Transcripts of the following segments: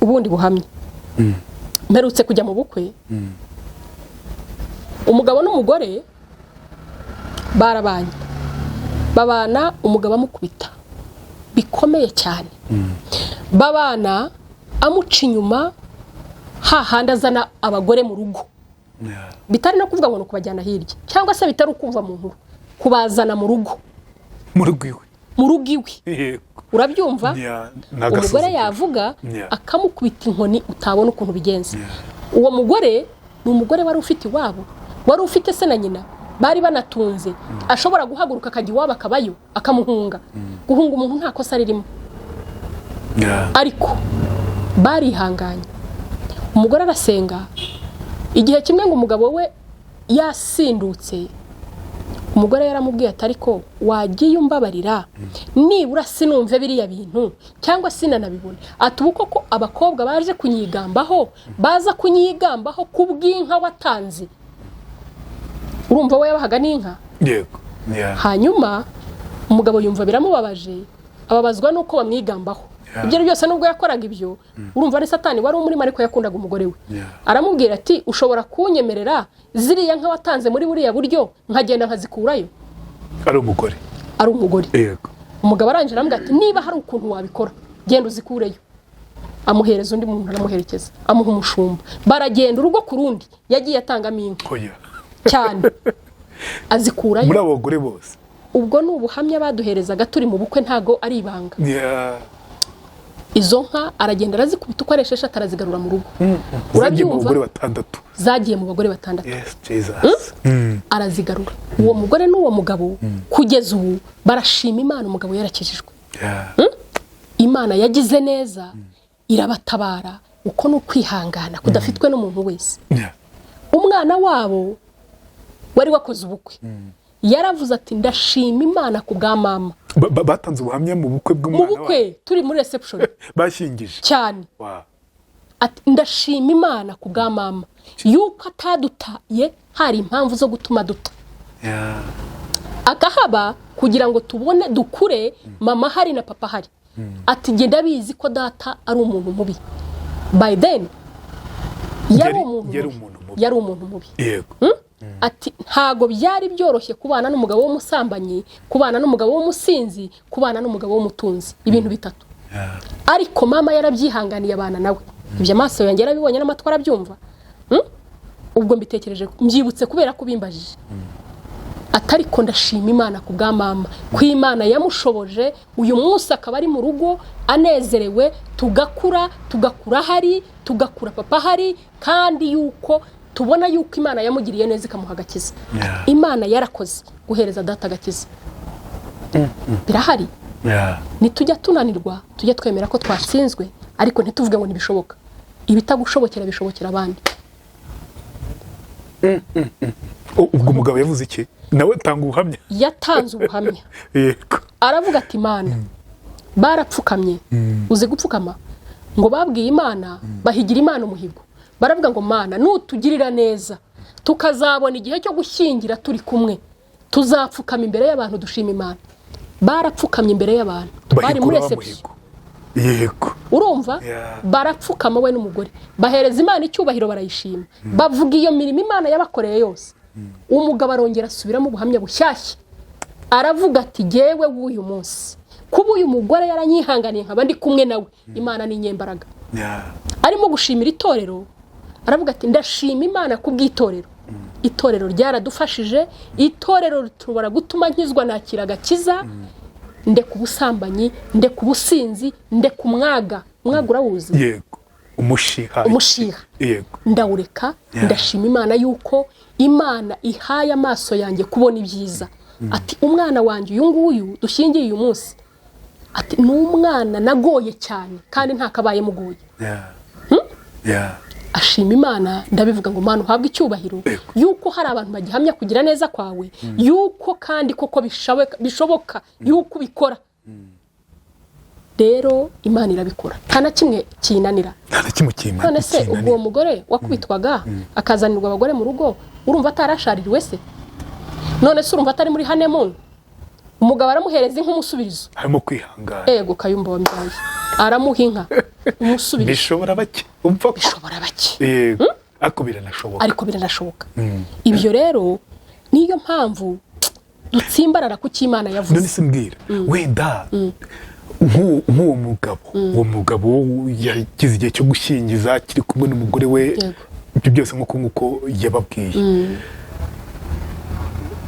ubundi buhamye mperutse kujya mu bukwe umugabo n'umugore barabanye babana umugabo amukubita bikomeye cyane babana amuca inyuma hahandi azana abagore mu rugo bitari no kuvuga ngo kubajyana hirya cyangwa se bitari ukumva mu nkuru kubazana mu rugo mu rugo iwe urabyumva umugore yavuga akamukubita inkoni utabona ukuntu bigenza uwo mugore ni umugore wari ufite iwabo wari ufite se na nyina bari banatunze ashobora guhaguruka akajya iwabo akabayo akamuhunga guhunga umuntu nta kosa ririmo ariko barihanganye umugore arasenga igihe kimwe ngo umugabo we yasindutse umugore yaramubwiye ati ariko wagiye umbabarira nibura sinumve biriya bintu cyangwa sinanabibone ati ubu koko abakobwa baje kunyigambaho baza kunyigambaho kubw'inka watanze urumva we yabahaga n'inka yego hanyuma umugabo yumva biramubabaje ababazwa nuko bamwigambaho ibyo byose nubwo yakoraga ibyo urumva ari satani wari umurimo ariko yakundaga umugore we aramubwira ati ushobora kunyemerera ziriya nka watanze muri buriya buryo nkagenda nkazikurayo ari umugore yego umugabo arangije aramubwira ati niba hari ukuntu wabikora genda uzikureyo amuhereza undi muntu aramuherekeza amuha umushumba baragenda urugo ku rundi yagiye atangamo inka cyane azikurayo muri abagore bose ubwo ni ubuhamya baduherezaga turi mu bukwe ntago ari ibanga izo nka aragenda arazikubita uko aresheje atarazigarura mu rugo urabyumva zagiye mu bagore batandatu arazigarura uwo mugore n'uwo mugabo kugeza ubu barashima Imana umugabo yarakijijwe Imana yagize neza irabatabara uko no kwihangana kudafitwe n'umuntu wese umwana wabo wari wakoze ubukwe yaravuze ati ndashima Imana ku bwa mama batanze ubuhamya mu bukwe bw'umwana mu bukwe turi muri reception bashingije cyane ati ndashima Imana ku bwa mama yuko atadutaye hari impamvu zo gutuma duta akahaba kugira ngo tubone dukure mama hari na papa hari ati genda bizi ko data ari umuntu mubi by then yari umuntu mubi yego ati ntago byari byoroshye kubana n'umugabo w'umusambanyi kubana n'umugabo w'umusinzi kubana n'umugabo w'umutunzi ibintu bitatu ariko mama yarabyihanganiye abana nawe ibyo amaso yanjye yarabibonye n'amatwara abyumva ubwo mbitekereje mbyibutse kubera ko bimbajije atariko ndashima Imana ku bwa mama ku Imana yamushoboje uyu munsi akaba ari mu rugo anezerewe tugakura hari tugakura papa hari kandi yuko tubona yuko Imana yamugiriye neza ikamuha agakiza Imana yarakoze guhereza data agakiza birahari nitujya tunanirwa tujye twemera ko twatsinzwe ariko ntituvuge ngo ntibishoboka ibitagushobokera bishobokera abandi ubwo umugabo yavuze iki nawe tanga ubuhamya yatanze ubuhamya yego aravuga ati Imana barapfukamye uzi gupfukama ngo babwiye Imana bahigira Imana umuhigo baravuga ngo Mana nutugirira neza tukazabona igihe cyo gushyingira turi kumwe tuzapfukama imbere y'abantu dushima Imana barapfukamye imbere y'abantu bari muri reception yego urumva barapfukama we n'umugore bahereza Imana icyubahiro barayishima bavuga iyo mirimo Imana yabakoreye yose umugabo arongera asubiramo ubuhamya bushyashya aravuga ati jewe w'uyu munsi kuba uyu mugore yaranyihanganiye nkaba ndi kumwe nawe Imana ni inyembaraga arimo gushimira itorero aravuga ati ndashima Imana kubw'itorero itorero ryaradufashije itorero rutubara gutuma nkizwa nakira agakiza nde kubusambanyi nde kubusinzi nde kumwaga urawuzi yego umushiha yego ndawureka ndashima Imana yuko Imana ihaye amaso yanjye kubona ibyiza ati umwana wanjye uyu nguyu dushingiye uyu munsi ati ni umwana nagoye cyane kandi ntakabaye mugoye ashima Imana ndabivuga ngo Mana uhabwe icyubahiro yuko hari abantu bagihamya kugira neza kwawe yuko kandi koko bishoboka yuko ubikora rero Imana irabikora nta na kimwe kinanira none se ubwo mugore wakubitwaga akazanirwa abagore mu rugo urumva atarashaririwe se none se urumva atari muri honeymoon umugabo aramuhereza nk'umusubirizo harimo kwihangana yego kayumba wambaye aramuha inka umusubire bishobora bake umva bishobora bake yego ariko biranashoboka ibyo rero niyo mpamvu dutsimbarara ku cy'Imana yavuze none se mbwira wenda nk'uwo mugabo yagize igihe cyo gushyingiza kiri kumwe n'umugore we ibyo byose nk'uko yababwiye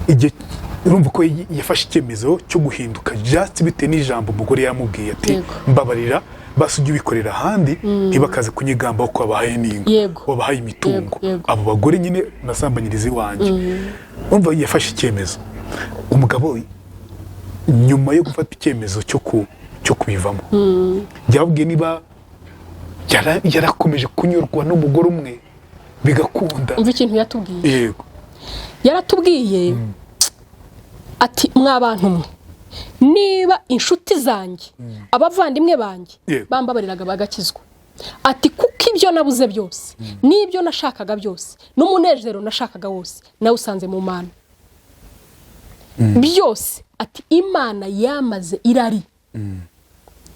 igihe urumva ko yafashe icyemezo cyo guhinduka just bitewe n'ijambo umugore yamubwiye ati mbabarira basi ujye ubikorera ahandi ntibakaze kunyigamba ko wabahaye n'inka wabahaye imitungo abo bagore nyine nasambanyiriza iwanjye urumva yafashe icyemezo umugabo nyuma yo gufata icyemezo cyo kubivamo byababwiye niba yarakomeje kunyurwa n'umugore umwe bigakunda umva ikintu yatubwiye yego yaratubwiye ati mwabantu mwe niba inshuti zanjye abavandimwe banjye bambabariraga bagakizwa ati kuko ibyo nabuze byose n'ibyo nashakaga byose n'umunezero nashakaga wose nawe usanze mu Mana byose ati Imana yamaze irari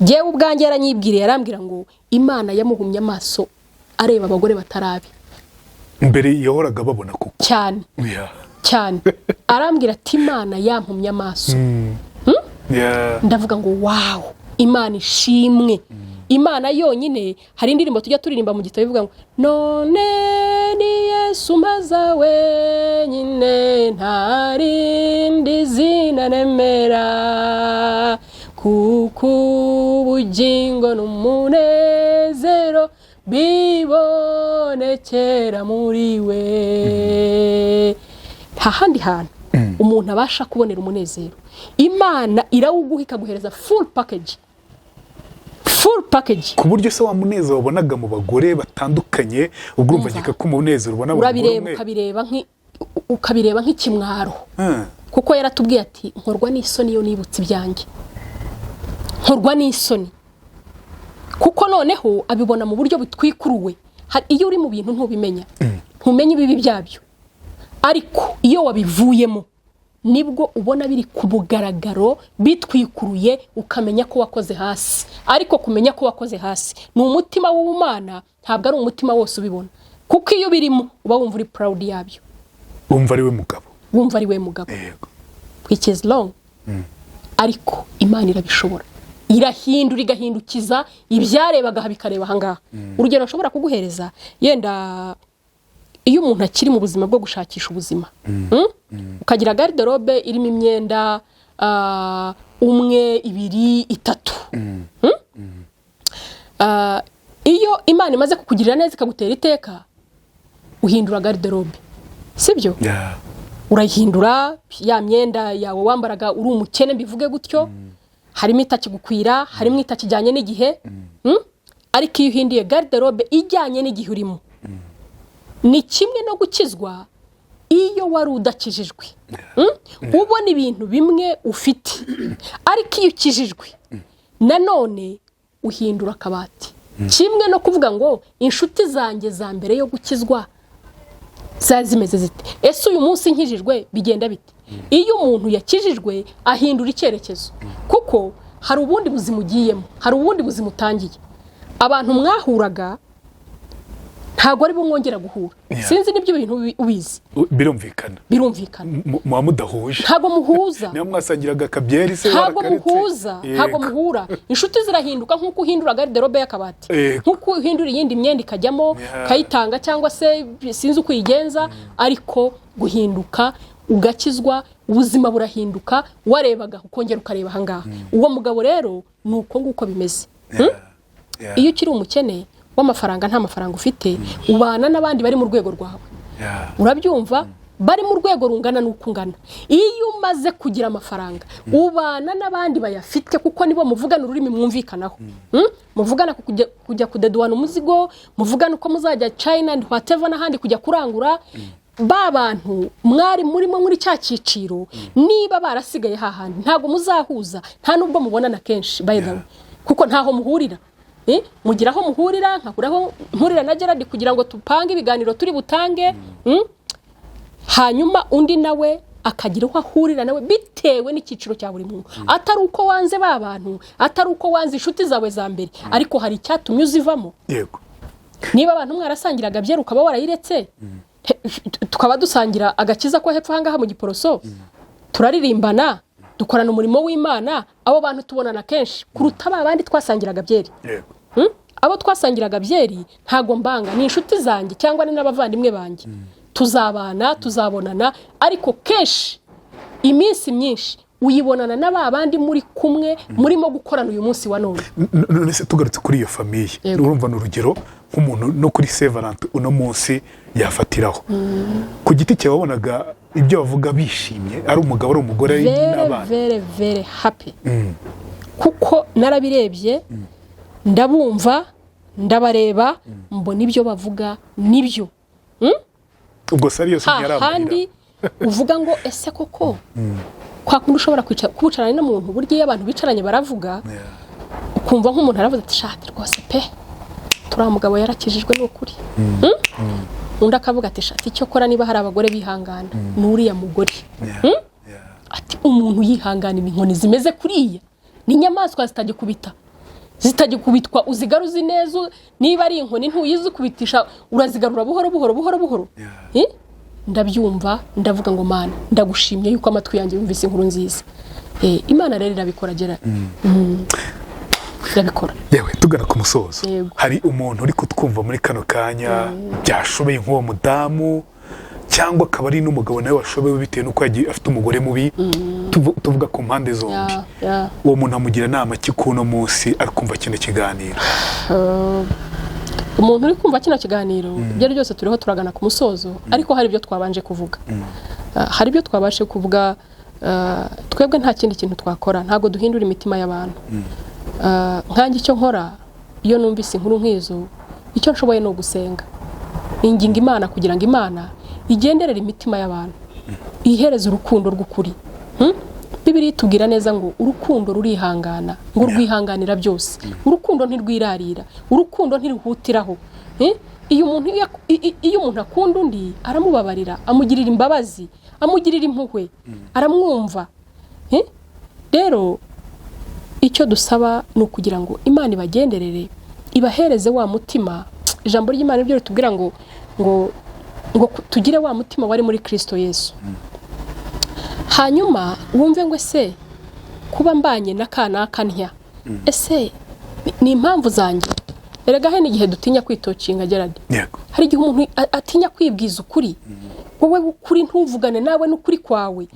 jewe ubwanjye yaranyibwiriye yarambwira ngo Imana yamuhumye amaso areba abagore batarabi mbere yahoraga babona kuko cyane arambwira ati Imana yampumye amaso ndavuga ngo wow Imana ishimwe Imana yonyine hari indirimbo tujya turirimba mu gitabo ivuga ngo none ni Yesu maza wenyine ntarindi zina nemera kuko ubugingo n'umunezero bibonekera muri we nta handi hantu umuntu abasha kubonera umunezero Imana irawuguha ikaguhereza full package ku buryo se wa munezero wabonaga mu bagore batandukanye ubwo urumva ko umunezero ubona ukabireba nk'ikimwaro kuko yaratubwiye ati nkorwa n'isoni iyo nibutse ibyanjye nkorwa n'isoni kuko noneho abibona mu buryo butwikuruwe iyo uri mu bintu ntubimenya ntumenye ibibi byabyo ariko iyo wabivuyemo nibwo ubona biri ku bugaragaro bitwikuruye ukamenya ko wakoze hasi ariko kumenya ko wakoze hasi ni umutima w'Imana ntabwo ari umutima wose ubibona kuko iyo birimo uba wumva uri proud yabyo wumva ari we mugabo which is long ariko Imana irabishobora irahindura igahindukiza ibyarebaga bikareba ahangaha urugero nshobora kuguhereza yenda iyo umuntu akiri mu buzima bwo gushakisha ubuzima ukagira garderobe irimo imyenda 1, 2, 3 iyo Imana imaze kukugirira neza ikagutera iteka uhindura garderobe sibyo urayihindura ya myenda yawe wambaraga uri umukene mbivuge gutyo harimo itakigukwira harimo itakijyanye n'igihe ariko iyo uhinduye garderobe ijyanye n'igihe urimo ni kimwe no gukizwa iyo wari udakijijwe ubona ibintu bimwe ufite ariko iyo ukijijwe nanone uhindura akabati kimwe no kuvuga ngo inshuti zanjye za mbere yo gukizwa zazimeze zite ese uyu munsi nkijijwe bigenda bite iyo umuntu yakijijwe ahindura icyerekezo kuko hari ubundi buzima ugiyemo hari ubundi buzima utangiye abantu mwahuraga ntago ari bumwongera guhura sinzi nibyo bintu ubizi birumvikana mudahuje ntago muhuza niyo mwasangiraga akabyeri se ntago muhura inshuti zirahinduka nkuko uhindura garderobe y'akabati nkuko uhindura iyindi myenda ikajyamo kayitanga cyangwa se sinzi uko uyigenza ariko guhinduka ugakizwa ubuzima burahinduka warebaga ukongera ukareba ahangaha uwo mugabo rero nuko nguko bimeze iyo ukiri umukene w'amafaranga nta mafaranga ufite ubana n'abandi bari mu rwego rwawe urabyumva bari mu rwego rungana n'uko ungana iyo umaze kugira amafaranga ubana n'abandi bayafite kuko nibo muvugana ururimi mwumvikanaho muvugana kujya kudeduana umuzigo muvugana uko muzajya China and whatever n'ahandi kujya kurangura ba bantu mwari murimo muri cya cyiciro niba barasigaye hahandi ntago muzahuza nta nubwo mubonana kenshi by the way kuko ntaho muhurira mugiraho muhurira nkakuraho mpurira na Gerard kugira ngo tupange ibiganiro turi butange hanyuma undi nawe akagira uko ahurira nawe bitewe n'ikiciro cya buri muntu, atari uko wanze ba bantu, atari uko wanze inshuti zawe za mbere, ariko hari icyatumye uzivamo. Yego, niba abantu mwarasangiraga byera ukaba warayiretse, tukaba dusangira agakiza ko hepfo hangaha mu Giporoso, turaririmbana, dukorana umurimo w'Imana, abo bantu tubonana kenshi kuruta abandi twasangiraga byeri. yego, Abo twasangiraga byeri ntago mbanga, ni inshuti zanjye cyangwa ni n'abavandimwe banjye, tuzabana tuzabonana, ariko kenshi iminsi myinshi uyibonana n'abandi muri kumwe murimo gukorana uyu munsi wa none. none se tugarutse kuri iyo famiye, urumva n'urugero nk'umuntu no kuri Saint Valentin uno munsi yafatiraho ku giti cyawe, wabonaga ibyo bavuga bishimye, ari umugabo ari umugore ari n'abana very happy, kuko narabirebye ndabumva ndabareba mbona ibyo bavuga nibyo. ubwo se ariyo sinyarambira handi uvuga ngo ese koko kwa kundi ushobora kwicarana n'umuntu, burya iyo abantu bicaranye baravuga, ukumva nk'umuntu aravuze ati shati rwose pe turiya mugabo yarakijijwe n'ukuri, undi akavuga ati shati icyo kora niba hari abagore bihangana n'uriya mugore, ati umuntu yihanganira inkoni zimeze kuriya, n'inyamaswa zitagikubitwa uzigaruzi neza, niba ari inkoni ntuyizi kubitisha urazigarura buhoro. Ndabyumva ndavuga ngo Mana ndagushimye yuko amatwi yanjye yumvise inkuru nziza. Imana rero irabikora gera, irabikora. Yewe tugana ku musozo, hari umuntu uri kutwumva muri kano kanya byashobeye nk'uwo mudamu, cyangwa akaba ari n'umugabo nawe washobewe bitewe n'uko yagiye afite umugore mubi, tuvuga ku mpande zombi, uwo muntu amugira inama ki kuno munsi ari kumva kino kiganiro? Umuntu uri kumva kino kiganiro ibyo byose turiho turagana ku musozo, ariko hari ibyo twabanje kuvuga, hari ibyo twabashe kuvuga. Twebwe nta kindi kintu twakora, ntago duhindura imitima y'abantu. Nkanjye icyo nkora iyo numvise inkuru nk'izo, icyo nshoboye no gusenga, inginga Imana kugira ngo Imana igenderere imitima y'abantu, ihereze urukundo rw'ukuri. Bibiliya itubwira neza ngo urukundo rurihangana, ngo rwihanganira byose, urukundo ntirwirarira, urukundo ntiruhutiraho. Iyo umuntu akunda undi aramubabarira, amugirira imbabazi, amugirira impuhwe, aramwumva. Rero icyo dusaba ni ukugira ngo Imana ibagenderere, ibahereze wa mutima. Ijambo ry'Imana ryo ritubwira ngo tugire wa mutima wari muri Kristo Yesu. Hanyuma wumve ngo ese kuba mbanye n'akana kanya, ese ni impamvu zanjye? Erega he n'igihe dutinya kwitocinga Gerard, hari igihe umuntu atinya kwibwiza ukuri, wowe ukuri ntuvugane nawe n'ukuri kwawe,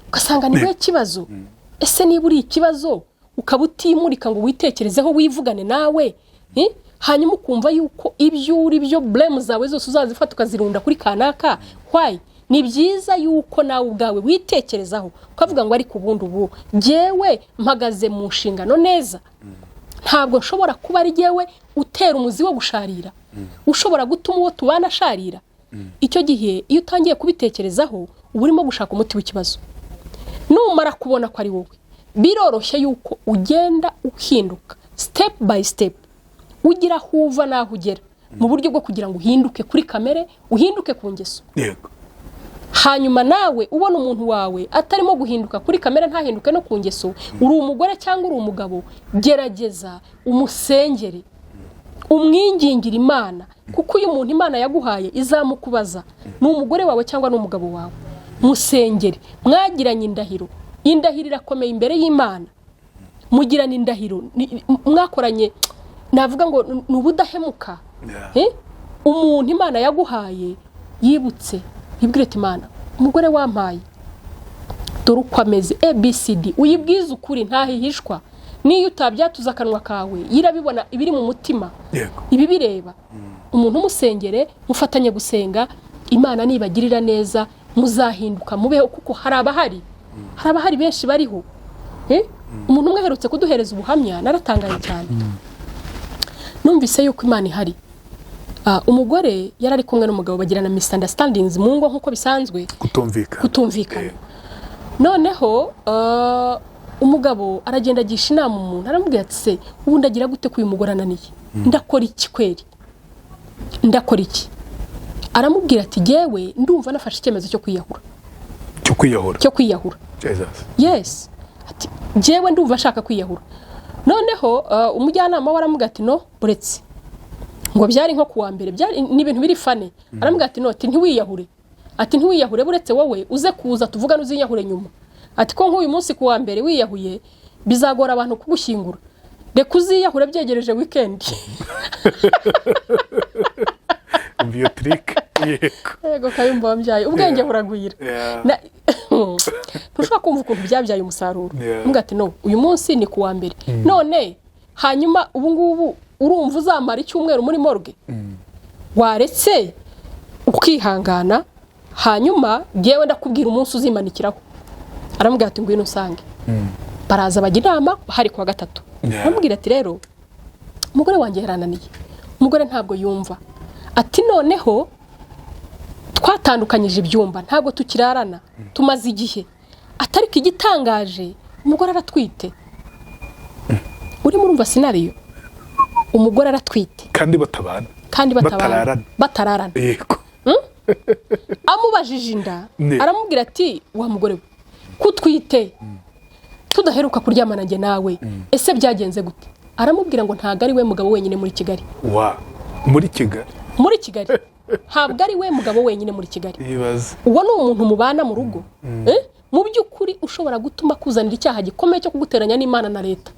ugasanga niwe kibazo. Ese niba uri ikibazo ukaba utimurika ngo witekerezeho wivugane nawe, hanyuma ukumva yuko ibyo uri byo blame zawe zose uzazifata ukazirunda kuri kanaka, why? Ni byiza yuko nawe ubwawe witekerezaho ukavuga ngo ari kubundi ubu jewe mpagaze mu nshingano neza, ntabwo nshobora kuba ari jewe utera umuzi wo gusharira, ushobora gutuma uwo tubana asharira. Icyo gihe iyo utangiye kubitekerezaho uba urimo gushaka umuti w'ikibazo. Numara kubona ko ari wowe, biroroshye yuko ugenda uhinduka step by step, ugira huva naho ugera, mu buryo bwo kugira ngo uhinduke kuri kamere, uhinduke ku ngeso. Hanyuma nawe ubona umuntu wawe atarimo guhinduka kuri kamere, ntahinduke no ku ngeso, uri umugore cyangwa uri umugabo, gerageza umusengere, umwingingira Imana, kuko uyu muntu Imana yaguhaye izamukubaza ni umugore wawe cyangwa n'umugabo wawe. Musengere, mwagiranye indahiro, indahiro irakomeye imbere y'Imana, mugirana indahiro, mwakoranye, navuga ngo ni ubudahemuka. Umuntu Imana yaguhaye yibutse ibwire ati Imana, umugore wampaye dore uko ameze ABCD, uyibwiza ukuri ntahihishwa, niyo utabyatuza akanwa kawe yirabibona ibiri mu mutima, ibi bireba. Umuntu umusengere, mufatanye gusenga, Imana nibagirira neza muzahinduka mubeho, kuko hari abahari benshi bariho. Umuntu umwe aherutse kuduhereza ubuhamya, naratangaye cyane. Numvise yuko Imana ihari. Umugore yarari kumwe n'umugabo bagirana misunderstandings mu ngo nkuko bisanzwe, kutumvikana. Noneho umugabo aragenda agisha inama umuntu, aramubwira ati se ubu ndagira gute ko uyu mugore ananiye, ndakora iki kweri, ndakora iki? Aramubwira ati jewe ndumva nafashe icyemezo cyo kwiyahura. kwiyahura yes ati jewe ndumva ashaka kwiyahura noneho umujyanama waramuga ati no buretse ngo byari nko kuwa mbere byari ni ibintu biri fane aramuga ati no ati ntiwiyahure buretse wowe uze kuza tuvugana uzinyahure nyuma ati ko nk'uyu munsi kuwa mbere wiyahuye bizagora abantu kugushyingura reka uziyahure byegereje weekend biotrick yego kayumba wambyaye ubwenge buragwira ntushobora kumva ukuntu byabyaye umusaruro mbwa ati no uyu munsi ni kuwa mbere none hanyuma ubu ngubu urumva uzamara icyumweru muri morgue waretse ukihangana hanyuma yewe ndakubwira umunsi uzimanikiraho aramubwira ati ngwino usange baraza bagira inama hari kuwa gatatu aramubwira ati rero umugore wanjye yarananiye umugore ntabwo yumva ati noneho twatandukanyije ibyumba ntabwo tukirarana tumaze igihe atariko igitangaje umugore aratwite urimo urumva scenario umugore aratwite kandi batararana yego amubajije inda aramubwira ati wa mugore kutwite tudaheruka kuryamana njye nawe ese byagenze gute aramubwira ngo ntago ari we mugabo wenyine muri Kigali muri Kigali ntabwo ari we mugabo wenyine muri Kigali uwo ni umuntu mubana mu rugo mu by'ukuri ushobora gutuma kuzanira icyaha gikomeye cyo kuguteranya n'Imana na leta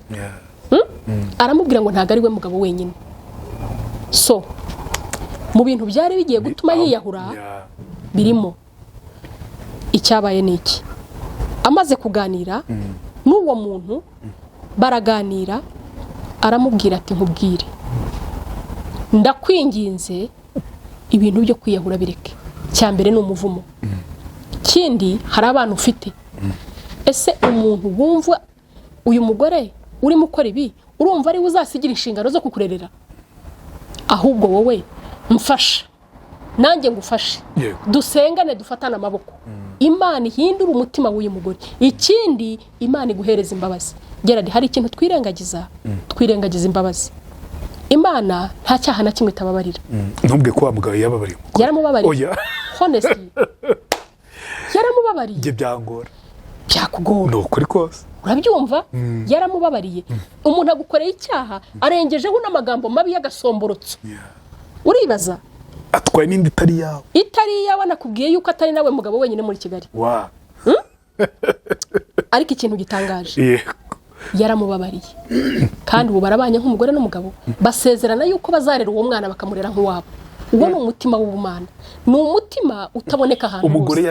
aramubwira ngo ntago ari we mugabo wenyine so mu bintu byari bigiye gutuma yiyahura birimo icyabaye niki amaze kuganira n'uwo muntu baraganira aramubwira ati nkubwire ndakwinginze ibintu byo kwiyahura bireke cyambere ni umuvumo kindi hari abantu ufite ese umuntu wumva uyu mugore urimo ukora ibi urumva ari uzasigira inshingano zo kukurerera ahubwo wowe mfasha nanjye ngufashe dusengane dufatana amaboko Imana ihindura umutima w'uyu mugore ikindi Imana iguhereza imbabazi geradi hari ikintu twirengagiza imbabazi Imana nta cyaha na kimwe itababarira ntumbwe ko mugabo yaramubabariye honestly yaramubabariye byakugora no kuri kose urabyumva yaramubabariye umuntu agukoreye icyaha arengejeho n'amagambo mabi y'agasomborotso uribaza atwaye n'indi itari yawe nakubwiye yuko atari nawe mugabo wenyine muri Kigali ariko ikintu gitangaje yaramubabariye kandi ubu barabanye nk'umugore n'umugabo basezerana yuko bazarera uwo mwana bakamurera nk'uwabo uwo ni umutima w'ubumana ni umutima utaboneka ahantu hose umugore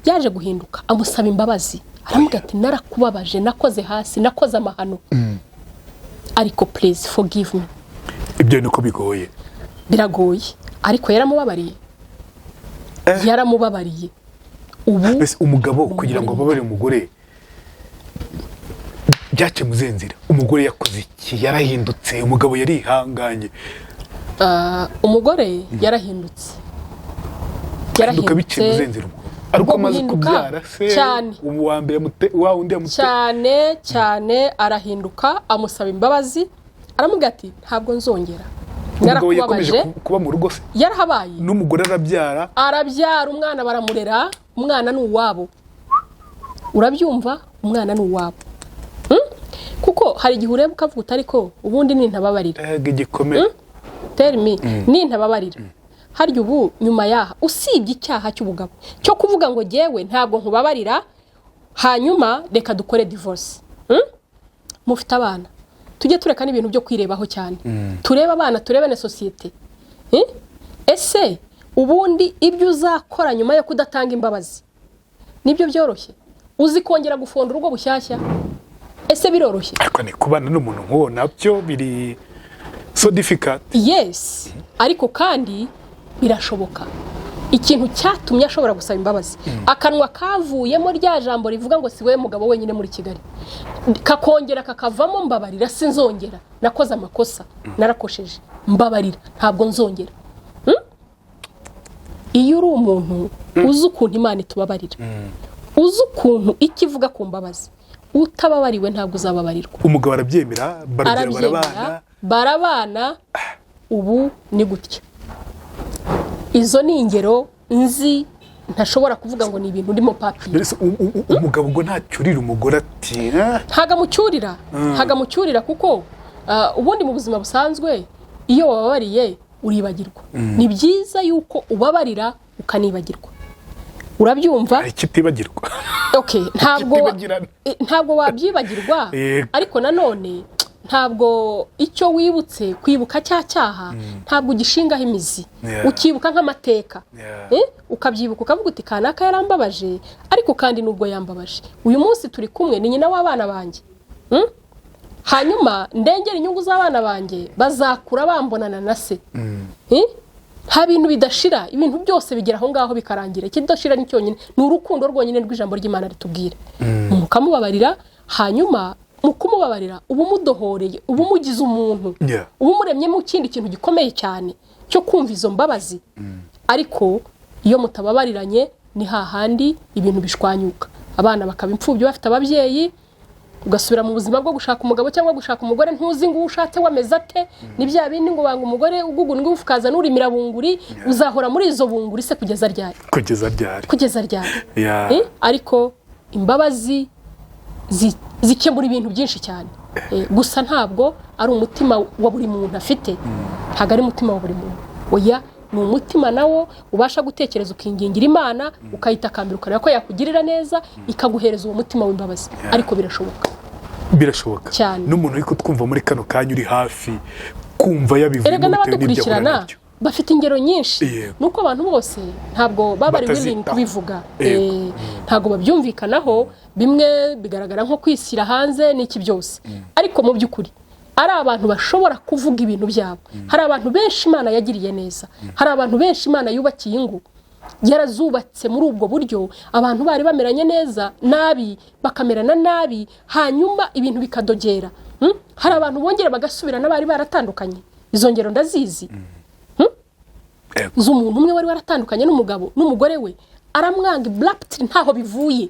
yaje guhinduka amusaba imbabazi aramubwira ati narakubabaje nakoze hasi nakoze amahano ariko please forgive me ibyo niko biragoye ariko yaramubabariye ubu umugabo kugira ngo ababarire umugore byace muzenzira umugore yakoze iki yarahindutse umugabo yarihanganye umugore yarahindutse bice muzenzira ariko amaze kubyara se wa mbere wa undi cyane arahinduka amusaba imbabazi aramubwira ati ntabwo nzongera narakubabaje kuba mu rugo se yarahabaye n'umugore arabyara umwana baramurera umwana ni uwabo urabyumva umwana ni uwabo kuko hari igihe ureba ukavuga utari ko ubundi nintababarira igikomeye tell me nintababarira harya ubu nyuma yaha usibye icyaha cy'ubugabo cyo kuvuga ngo jewe ntabwo nkubabarira hanyuma reka dukore divorce mufite abana tujye tureka n'ibintu byo kwirebaho cyane tureba abana turebe na societe ese ubundi ibyo uzakora nyuma yo kudatanga imbabazi nibyo byoroshye uzi kongera gufonda urugo bushyashya ese biroroshye ariko ni kubana n'umuntu nk'uwo nabyo biri so difficult yes ariko kandi birashoboka ikintu cyatumye ashobora gusaba imbabazi akanwa kavuyemo rya jambo rivuga ngo si we mugabo wenyine muri Kigali kakongera kakavamo mbabarira sinzongera nakoze amakosa narakosheje mbabarira ntabwo nzongera iyo uri umuntu uzi ukuntu Imana itubabarira uzi ukuntu ikivuga ku mbabazi utababariwe ntabwo uzababarirwa umugabo arabyemera barabana ubu ni gutya izo ni ingero nzi ntashobora kuvuga ngo ni ibintu ndimo papiye. Umugabo ngo ntacyurira umugore ati hagamucyurira kuko ubundi mu buzima busanzwe iyo wababariye uribagirwa. Ni byiza yuko ubabarira ukanibagirwa. Urabyumva? Ikitibagirwa. Okay, ntabwo wabyibagirwa, ariko nanone ntabwo icyo wibutse kwibuka cyaha ntabwo ugishingaho imizi. Ukibuka nk'amateka. Ukabyibuka ukavuga uti kanaka yarambabaje, ariko kandi nubwo yambabaje uyu munsi turi kumwe ni nyina w'abana banjye. Hanyuma ndengera inyungu z'abana banjye bazakura bambonana na se. Nta bintu bidashira, ibintu byose bigera aho ngaho bikarangira. Ikidashira ni cyonyine ni urukundo rwonyine rw'ijambo ry'Imana ritubwira. Mukamubabarira, hanyuma mukumubabarira ubumudohoreye, ubumugize umuntu, ubumuremye mu kindi kintu gikomeye cyane cyo kumva izo mbabazi. Ariko iyo mutababariranye ni hahandi ibintu bishwanyuka, abana bakaba impfubyi bafite ababyeyi, ugasubira mu buzima bwo gushaka umugabo cyangwa gushaka umugore ntuzi ngo ushatse wameze ate. Ni bya bindi ngo banga umugore ugugunwe ufukaza nurimira bunguri, uzahora muri izo bunguri se kugeza ryari. Ariko imbabazi zikemura ibintu byinshi cyane. Gusa ntabwo ari umutima wa buri muntu afite, ntabwo ari umutima wa buri muntu. Oya, ni umutima nawo ubasha gutekereza ukingingira Imana, ukayitakambira ukareba ko yakugirira neza, ikaguhereza uwo mutima w'imbabazi. Ariko birashoboka cyane. N'umuntu ariko twumva muri kano kanya uri hafi kumva yabivuye mu bitewe n'ibyo bafite ingero nyinshi. Nuko abantu bose ntabwo babari willing kubivuga. Ntabwo babyumvikanaho, bimwe bigaragara nko kwishyira hanze n'iki byose. Ariko mu by'ukuri ari abantu bashobora kuvuga ibintu byabo. Hari abantu benshi Imana yagiriye neza, hari abantu benshi Imana yubakiye ingo, yarazubatse muri ubwo buryo. Abantu bari bameranye neza, nabi bakamerana nabi, hanyuma ibintu bikadogera. Hari abantu bongera bagasubira n'abari baratandukanye. Izo ngero ndazizi. Z'umuntu umwe wari waratandukanye n'umugabo n'umugore we, aramwanga abruptly ntaho bivuye.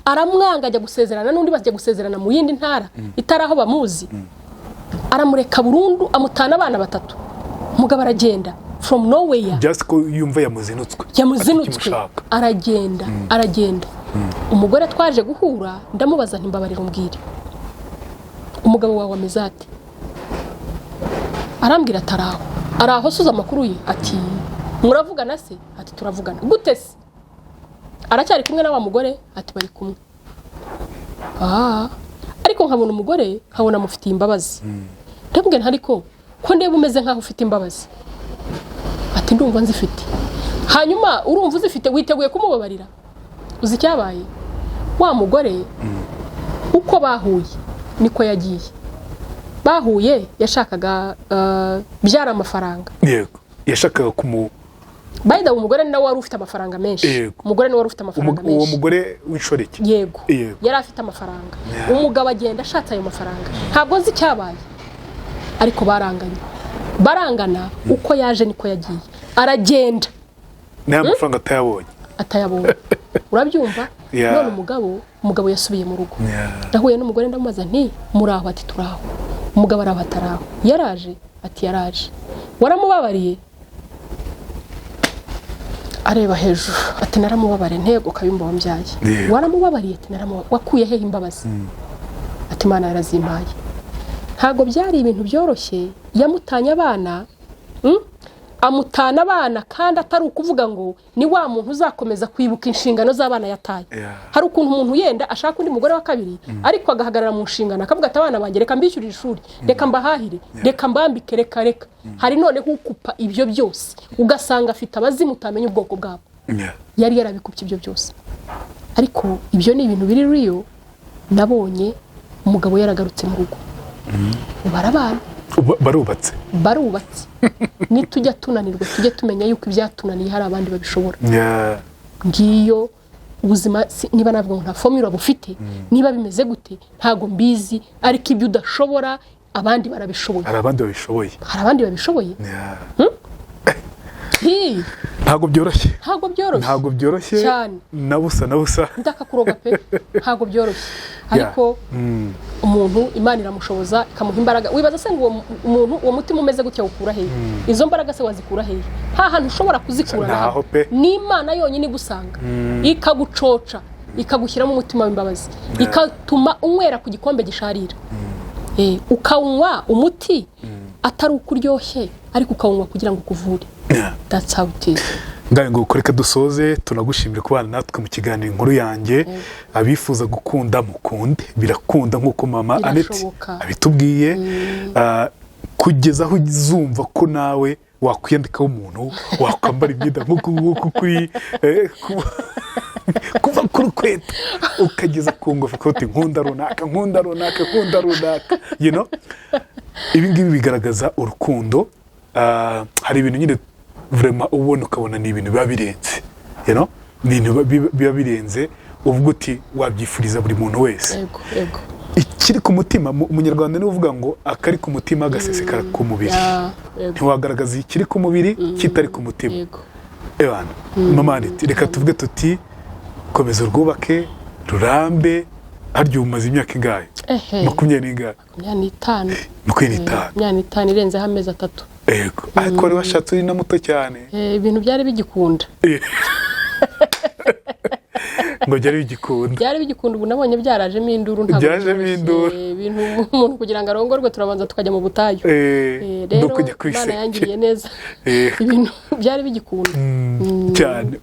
Aramwanga ajya gusezerana n'undi, bajya gusezerana mu yindi ntara itaraho bamuzi. Aramureka burundu, amutana abana 3. Umugabo aragenda from nowhere, just ko yumva yamuzinutswe aragenda. Umugore twaje guhura ndamubaza nti mbabarira umbwire umugabo wawe ameze ate. Arambwira araho suza amakuru ye ati muravugana se? Ati turavugana. Gute se? Aracyari kumwe na wa mugore? Ati bari kumwe. Ariko nkabona umugore nkabona mufitiye imbabazi. Ndabwira nti ariko ko ndeba umeze nkaho ufite imbabazi. Ati ndumva nzifite. Hanyuma urumva uzifite witeguye kumubabarira? Uzi cyabaye? Wa mugore uko bahuye niko yagiye. Bahuye yashakaga byara amafaranga. Yego, yashakaga Bayida umugore nawe wari ufite amafaranga menshi. Umugore nawe wari ufite amafaranga menshi. Uwo mugore w'inshoreke. Yego. Yari afite amafaranga. Umugabo agenda ashatse ayo mafaranga. Ntabwo nzi cyabaye. Ariko barangana uko yaje niko yagiye. Aragenda. Nta mafaranga atayabonye. Urabyumva? None umugabo yasubiye mu rugo. Nahuye n'umugore ndamubaza nti muraho? Ati turaho. Umugabo araho ataraho. Yaraje? Ati yaraje. Waramubabariye? Areba hejuru ati naramubabare ntego kabimbo wambyaye. Waramubabariye? Ati wakuye he imbabazi? Ati Imana yarazimpaye. Ntago byari ibintu byoroshye, yamutanya abana. Amutana abana kandi atari ukuvuga ngo ni wa muntu uzakomeza kwibuka inshingano z'abana yataye. Hari ukuntu umuntu yenda ashaka undi mugore wa kabiri, ariko agahagarara mu nshingano akavuga ati abana banjye reka mbishyurire ishuri, reka mbahahire, reka mbambike, reka. Hari none kukupa ibyo byose ugasanga afite abazimu utamenya ubwoko bwabo. Yari yarabikupye ibyo byose. Ariko ibyo ni ibintu biri real. Nabonye umugabo yaragarutse mu rugo. Barabana. Barubatse. Nitujya tunanirwa tujye tumenya yuko ibyatunaniye hari abandi babishobora. Ngiyo ubuzima niba navuga ngo nta formula bufite, niba bimeze gute ntago mbizi, ariko ibyo udashobora abandi barabishoboye. Hari abandi babishoboye. Ntago byoroshye cyane. Nabusa. Ndakakuroga pe. Ntago byoroshye. ariko umuntu Imana iramushoboza ikamuha imbaraga wibaza se ngo umuntu uwo mutima umeze gutya ukura hehe izo mbaraga se wazikura hehe hantu ushobora kuzikura naho ni Imana yonyine igusanga ikagucoca ikagushyiramo umutima w'imbabazi ikatuma unywera ku gikombe gisharira ukawunywa umuti atari ukuryoshye ariko ukawunywa kugira ngo ukuvure that's how it is. Ngaye ngo koreka dusoze tunagushimira kubana natwe mu kiganiro inkuru yanjye abifuza gukunda mukunde birakunda nkuko mama Annette abitubwiye kugeza aho uzumva ko nawe wakwiyandikaho umuntu wakwambara imyenda nkuko kuri kuva kuri kweta ukageza ku ngofero kote nkunda runaka you know ibi ngibi bigaragaza urukundo hari ibintu nyine vraiment ubona ukabona ni ibintu biba birenze you know ni ibintu biba birenze uvuga uti wabyifuriza buri muntu wese yego ikiri ku mutima umunyarwanda ni uvuga ngo akari ku mutima gasesekara ku mubiri ntiwagaragaza ikiri ku mubiri kitari ku mutima ebana mama Annette reka tuvuge tuti komeza urwubake rurambe haryo umaze imyaka ingahe 20 25 irenzeho amezi 3 yego ariko wari washatse uri na muto cyane ibintu byari bigikunda ngo byari bigikunda ubu nabonye byarajemo induru ibintu umuntu kugira ngo arongorwe turabanza tukajya mu butayu rero Imana yangiriye neza ibintu byari bigikunda cyane.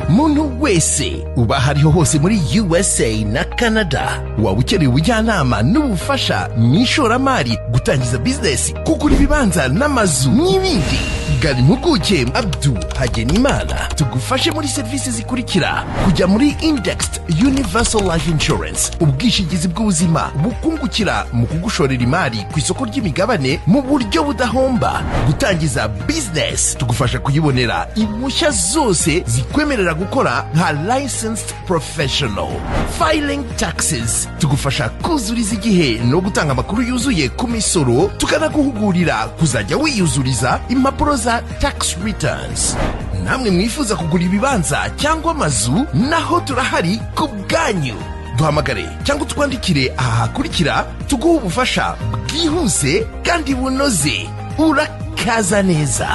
Muntu wese uba hariho hose muri USA na Canada waba ukeneye ubujyanama n'ubufasha n'ishoramari gutangiza business kugura ibibanza n'amazu n'ibindi gari impuguke Abdu Hagenimana tugufashe muri serivisi zikurikira kujya muri Indexed Universal Life Insurance ubwishingizi bw'ubuzima bukungukira mu kugushorera imari ku isoko ry'imigabane mu buryo budahomba gutangiza business tugufasha kuyibonera impushya zose zikwemerera gukora nka licensed professional filing taxes tugufasha kuzuriza igihe no gutanga amakuru yuzuye ku misoro tukanaguhugurira kuzajya wiyuzuriza impapuro za tax returns namwe mwifuza kugura ibibanza cyangwa amazu naho turahari ku bwanyu duhamagare cyangwa twandikire aha hakurikira tuguhe ubufasha bwihuse kandi bunoze urakaza neza.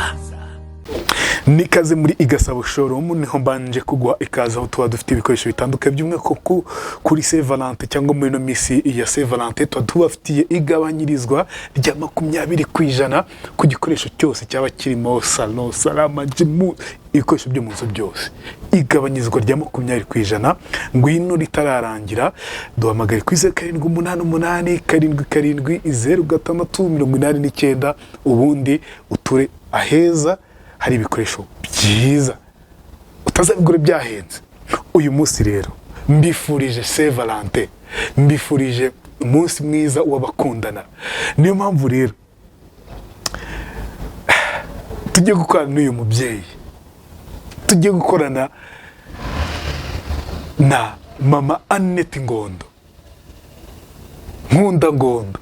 Nikaze muri Igasabo showroom niho mbanje kugwa ikaza aho tuba dufite ibikoresho bitandukanye by'umwe kuri Saint Valentin cyangwa muri no misi ya Saint Valentin tubafitiye igabanyirizwa rya 20% ku gikoresho cyose cyaba kirimo salon salama jimu ibikoresho byo mu nzu byose igabanyirizwa rya 20% ngwino ritararangira duhamagare ku 0788 0787 ubundi uture aheza hari ibikoresho byiza utazabigura byahenze. Uyu munsi rero mbifurije Saint Valentin, mbifurije umunsi mwiza w'abakundana. Niyo mpamvu rero tugiye gukorana n'uyu mubyeyi, tugiye gukorana na mama Annette Ngondo, nkunda Ngondo.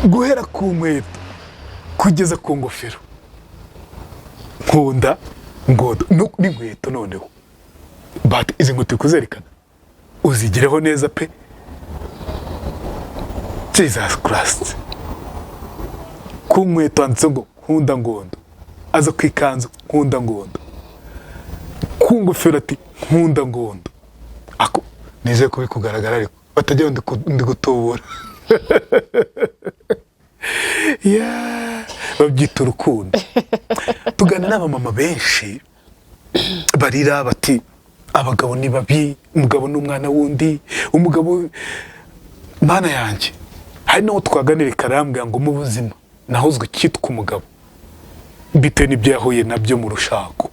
Guhera ku nkweto kugeza ku ngofero nkunda Ngondo n'inkweto noneho but izi nkweto kuzerekana uzigireho neza pe Jesus Christ ku nkweto handitseho nkunda Ngondo aza kwikanzu nkunda Ngondo ku ngofero ati nkunda Ngondo ako nize kubikugaragara ariko batajya ndi gutubura babyita urukundo. Tugana n'abamama benshi barira bati abagabo ni babi, umugabo n'umwana wundi, umugabo mana yanjye. Hari naho twaganire karambwa ngo mu buzima nahozwe cyitwa umugabo bitewe n'ibyo yahuye nabyo mu rushako,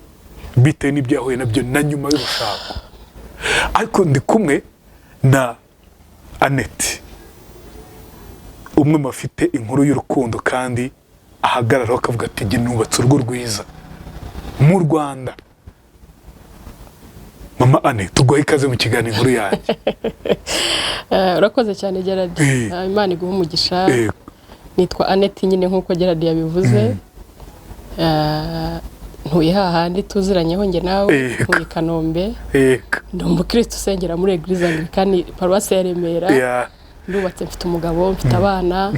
bitewe n'ibyo yahuye nabyo na nyuma y'urushako. Ariko ndi kumwe na Annette, umwe mafite inkuru y'urukundo kandi ahagarara akavuga ati nge nubatse urugo rwiza mu Rwanda. Mama Annette tugoye ikaze mu kiganiro inkuru yanjye. Urakoze cyane Gerard, Imana iguha umugisha. Nitwa Annette nyine nkuko Gerard yabivuze. ntuye hahandi tuziranyeho nge nawe ntuye Kanombe ndi umukristo usengera muri Eglise Anglikani Paruwasi ya Remera ndubatse mfite umugabo mfite abana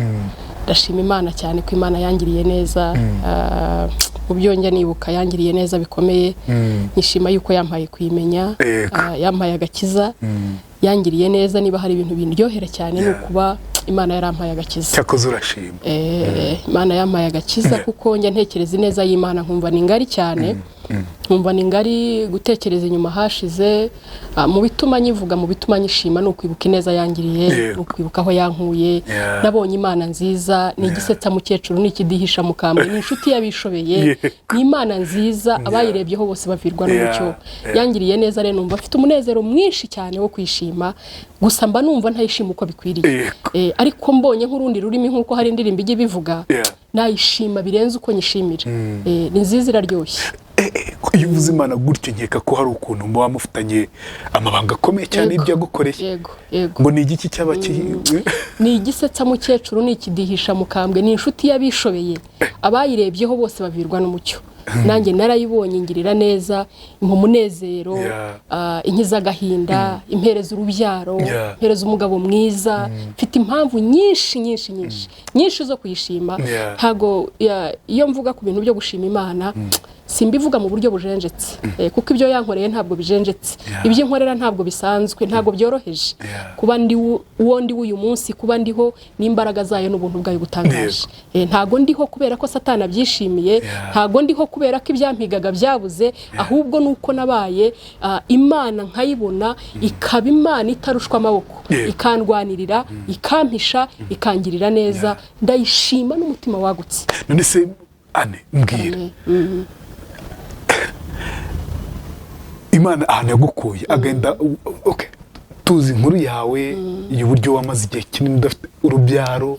ndashima Imana cyane ko Imana yangiriye neza ubyo njya nibuka yangiriye neza bikomeye nishima yuko yampaye kuyimenya yampaye agakiza yangiriye neza niba hari ibintu bindyohera cyane no kuba Imana yarampaye agakiza cyakoze urashima Imana yampaye agakiza kuko njya ntekereza neza y'Imana nkumva ni ngari cyane nkumva ni ngari gutekereza inyuma hashize mu bituma nyivuga mu bituma nyishima no kwibuka ineza yangiriye no kwibuka aho yankuye nabonye Imana nziza ni igisetsa mukecuru n'ikidihisha mukambwe ni inshuti yabishobeye ni Imana nziza abayirebyeho bose bavirwa n'umucyo yangiriye neza rero numva afite umunezero mwinshi cyane wo kwishima gusa mba numva ntayishima uko bikwiriye ariko mbonye nk'urundi rurimi nkuko hari indirimbo ijye bivuga nayishima birenze uko nyishimira ni nziza iraryoshye iyo uvuze Imana gutyo nkeka ko hari ukuntu muba mufitanye amabanga akomeye cyane ibyo yagukoreye ngo ni igiki cyaba ni igisetsa mukecuru n'ikidihisha mukambwe ni inshuti yabishobeye abayirebyeho bose bavirwa n'umucyo nanjye narayibonye ngirira neza umunezero inkiza agahinda impereza urubyaro impereza umugabo mwiza mfite impamvu nyinshi zo kuyishima ntago iyo mvuga ku bintu byo gushima Imana simbivuga mu buryo bujenjetse kuko ibyo yankoreye ntabwo bijenjetse ibyo nkorera ntabwo bisanzwe ntabwo byoroheje kuba ndi uwo ndi uyu munsi kuba ndiho n'imbaraga zayo n'ubuntu bwayo butangaje ntago ndiho kubera ko Satana byishimiye ntago ndiho kubera ko ibyampigaga byabuze ahubwo nuko nabaye Imana nkayibona ikaba Imana itarushwa amaboko ikandwanirira ikampisha ikangirira neza ndayishima n'umutima wagutse none se ane mbwira Imana ahantu yagukuye agenda tuzi inkuru yawe y'uburyo wamaze igihe kinini udafite urubyaro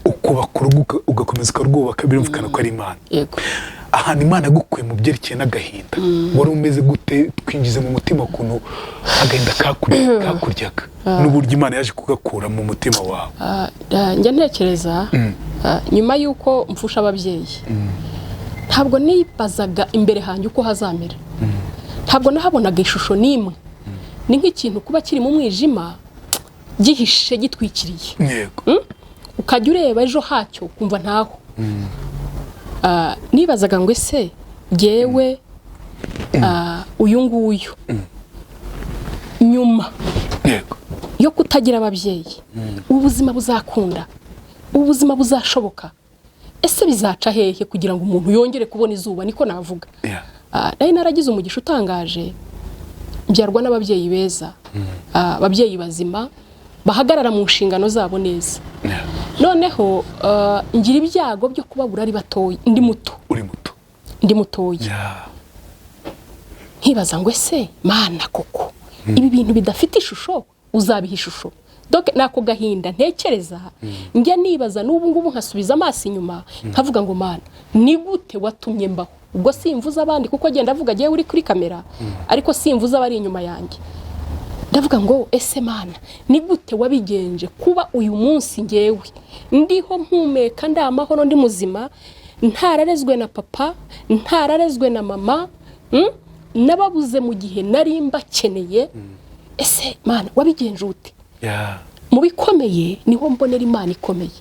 ukubaka urugo ugakomeza ukarwubaka birumvikana ko ari Imana ahantu Imana yagukuye mu byerekeye n'agahinda wari umeze gute twinjize mu mutima ukuntu agahinda kakuryaga n'uburyo Imana yaje kugakura mu mutima wawe njya ntekereza nyuma y'uko mfusha ababyeyi ntabwo nibazaga imbere hanjye uko hazamera ntabwo nahabonaga ishusho n'imwe ni nk'ikintu kuba kiri mu mwijima gihishe gitwikiriye ukajya ureba ejo hacyo kumva ntaho nibazaga ngo ese jyewe uyu nguyu nyuma yo kutagira ababyeyi ubuzima buzakunda ubuzima buzashoboka ese bizaca hehe kugira ngo umuntu yongere kubona izuba niko navuga nari naragize umugisha utangaje mbyarwa n'ababyeyi beza ababyeyi bazima bahagarara mu nshingano zabo neza noneho ngira ibyago byo kubabura ari batoya ndi mutoya nkibaza ngo ese Mana koko ibi bintu bidafite ishusho uzabiha ishusho donc nako gahinda ntekereza njya nibaza n'ubu ngubu nkasubiza amaso inyuma nkavuga ngo Mana ni gute watumye mbaho ubwo simvuza abandi kuko agenda avuga agiye uri kuri kamera ariko simvuza abari inyuma yanjye ndavuga ngo ese Mana ni gute wabigenje kuba uyu munsi ngewe ndiho mpumeka ndamahoro ndi muzima ntararezwe na papa ntararezwe na mama nababuze mu gihe nari mbakeneye ese Mana wabigenje ute mu bikomeye niho mbonera Imana ikomeye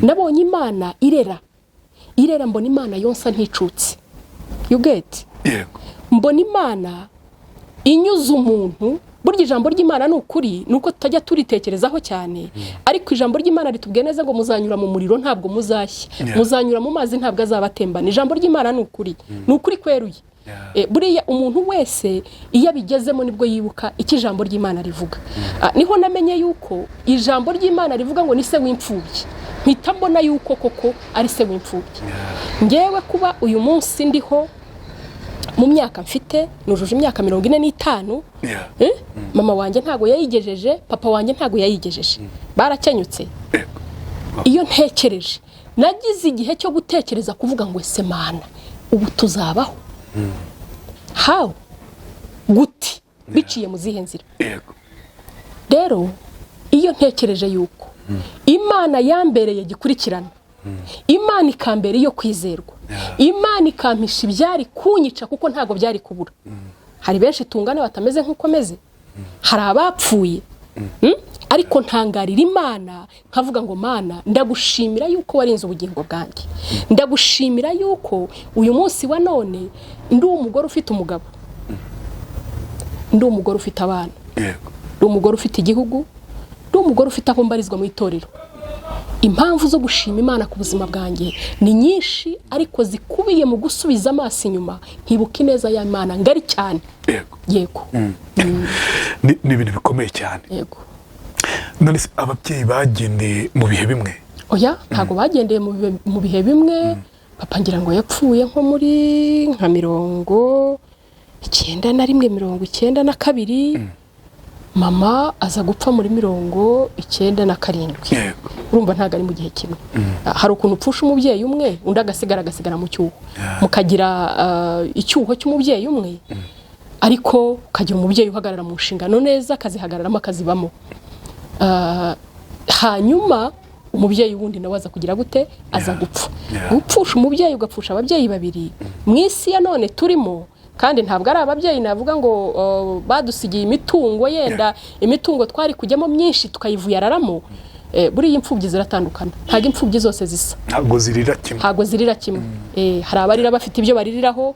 nabonye Imana irera mbona Imana yonsa nticutse you get mbona Imana inyuze umuntu burya ijambo ry'Imana n'ukuri nuko tutajya turitekerezaho cyane ariko ijambo ry'Imana ritubwiye neza ngo muzanyura mu muriro ntabwo muzashya muzanyura mu mazi ntabwo azabatembana ijambo ry'Imana n'ukuri kweruye buriya umuntu wese iyo abigezemo nibwo yibuka iki ijambo ry'Imana rivuga niho namenye yuko ijambo ry'Imana rivuga ngo ni se w'imfubyi mpita mbona yuko koko ari se w'imfubyi ngewe kuba uyu munsi ndiho mu myaka mfite nujuje imyaka 45 mama wanjye ntago yayigejeje papa wanjye ntago yayigejeje barakenyutse iyo ntekereje nagize igihe cyo gutekereza kuvuga ngo ese Mana ubu tuzabaho how guti biciye mu zihe nzira rero iyo ntekereje yuko Imana yambereye gikurikirana Imana ikambere yo kwizerwa Imana ikampisha ibyari kunyica kuko ntago byari kubura. Hari benshi tungane batameze nk'uko meze, hari abapfuye, ariko ntangarira Imana nkavuga ngo Mana ndagushimira yuko warinze ubugingo bwanjye, ndagushimira yuko uyu munsi wa none ndi umugore ufite umugabo, ndi umugore ufite abana, ndi umugore ufite igihugu, ndi umugore ufite aho mbarizwa mu itorero. Impamvu zo gushima Imana ku buzima bwanjye ni nyinshi, ariko zikubiye mu gusubiza amaso inyuma nkibuka ineza ya Imana ngari cyane. Yego. Ni ibintu bikomeye cyane. Yego. None se ababyeyi bagendeye mu bihe bimwe? Oya, ntago bagendeye mu bihe bimwe. Papa ngira ngo yapfuye nko muri nka 91, 92. Mama aza gupfa muri 97. Urumva ntago ari mu gihe kimwe. Hari ukuntu upfusha umubyeyi umwe undi agasigara mu cyuho, mukagira icyuho cy'umubyeyi umwe, ariko ukagira umubyeyi uhagarara mu nshingano neza, akazihagararamo akazibamo. Hanyuma umubyeyi wundi nawe aza kugira gute, aza gupfa. Gupfusha umubyeyi ugapfusha ababyeyi babiri mu isi ya none turimo, kandi ntabwo ari ababyeyi navuga ngo badusigiye imitungo, yenda imitungo twari kujyamo myinshi tukayivuyararamo. Buri imfubyi ziratandukana, ntago imfubyi zose zisa, ntago zirira kimwe. Hari abarira bafite ibyo baririraho,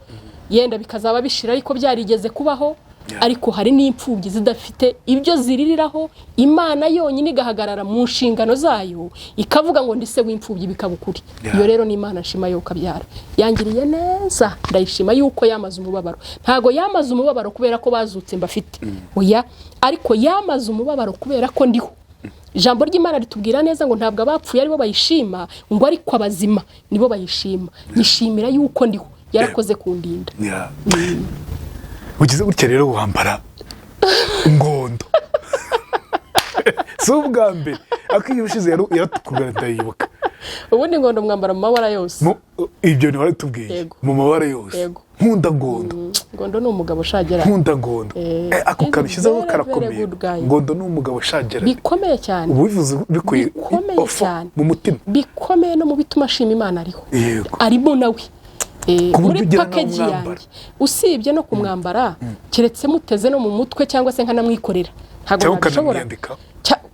yenda bikazaba bishira ariko byarigeze kubaho, ariko hari n'imfubyi zidafite ibyo ziririraho. Imana yonyine igahagarara mu nshingano zayo ikavuga ngo ndise w'imfubyi bikabukuri. Iyo rero ni Imana nshima yo kabyara, yangiriye neza, ndayishima yuko yamaze umubabaro. Ntago yamaze umubabaro kubera ko bazutse mbafite, oya, ariko yamaze umubabaro kubera ko ndiho. Ijambo ry'Imana ritubwira neza ngo ntabwo abapfuye aribo bayishima, ngo ariko abazima nibo bayishima. Nishimira yuko ndiho, yarakoze kundinda. Ugize gutya rero wambara ngondo. Si ubwa mbere, akwiye ushize yaratukubwira ndayibuka. Ubundi ngondo mwambara mu mabara yose. Ibyo ni waratubwiye, mu mabara yose. Nkunda ngondo. Ngondo ni umugabo shagera. Nkunda ngondo. Ako karushyizeho karakomeye. Ngondo ni umugabo shagera. Bikomeye cyane. Ubivuze bikuye mu mutima. Bikomeye no mu bituma ashima Imana ariho. Arimo nawe. Muri package yanjye usibye no kumwambara, keretse muteze no mu mutwe cyangwa se nkanamwikorera, ntago nashobora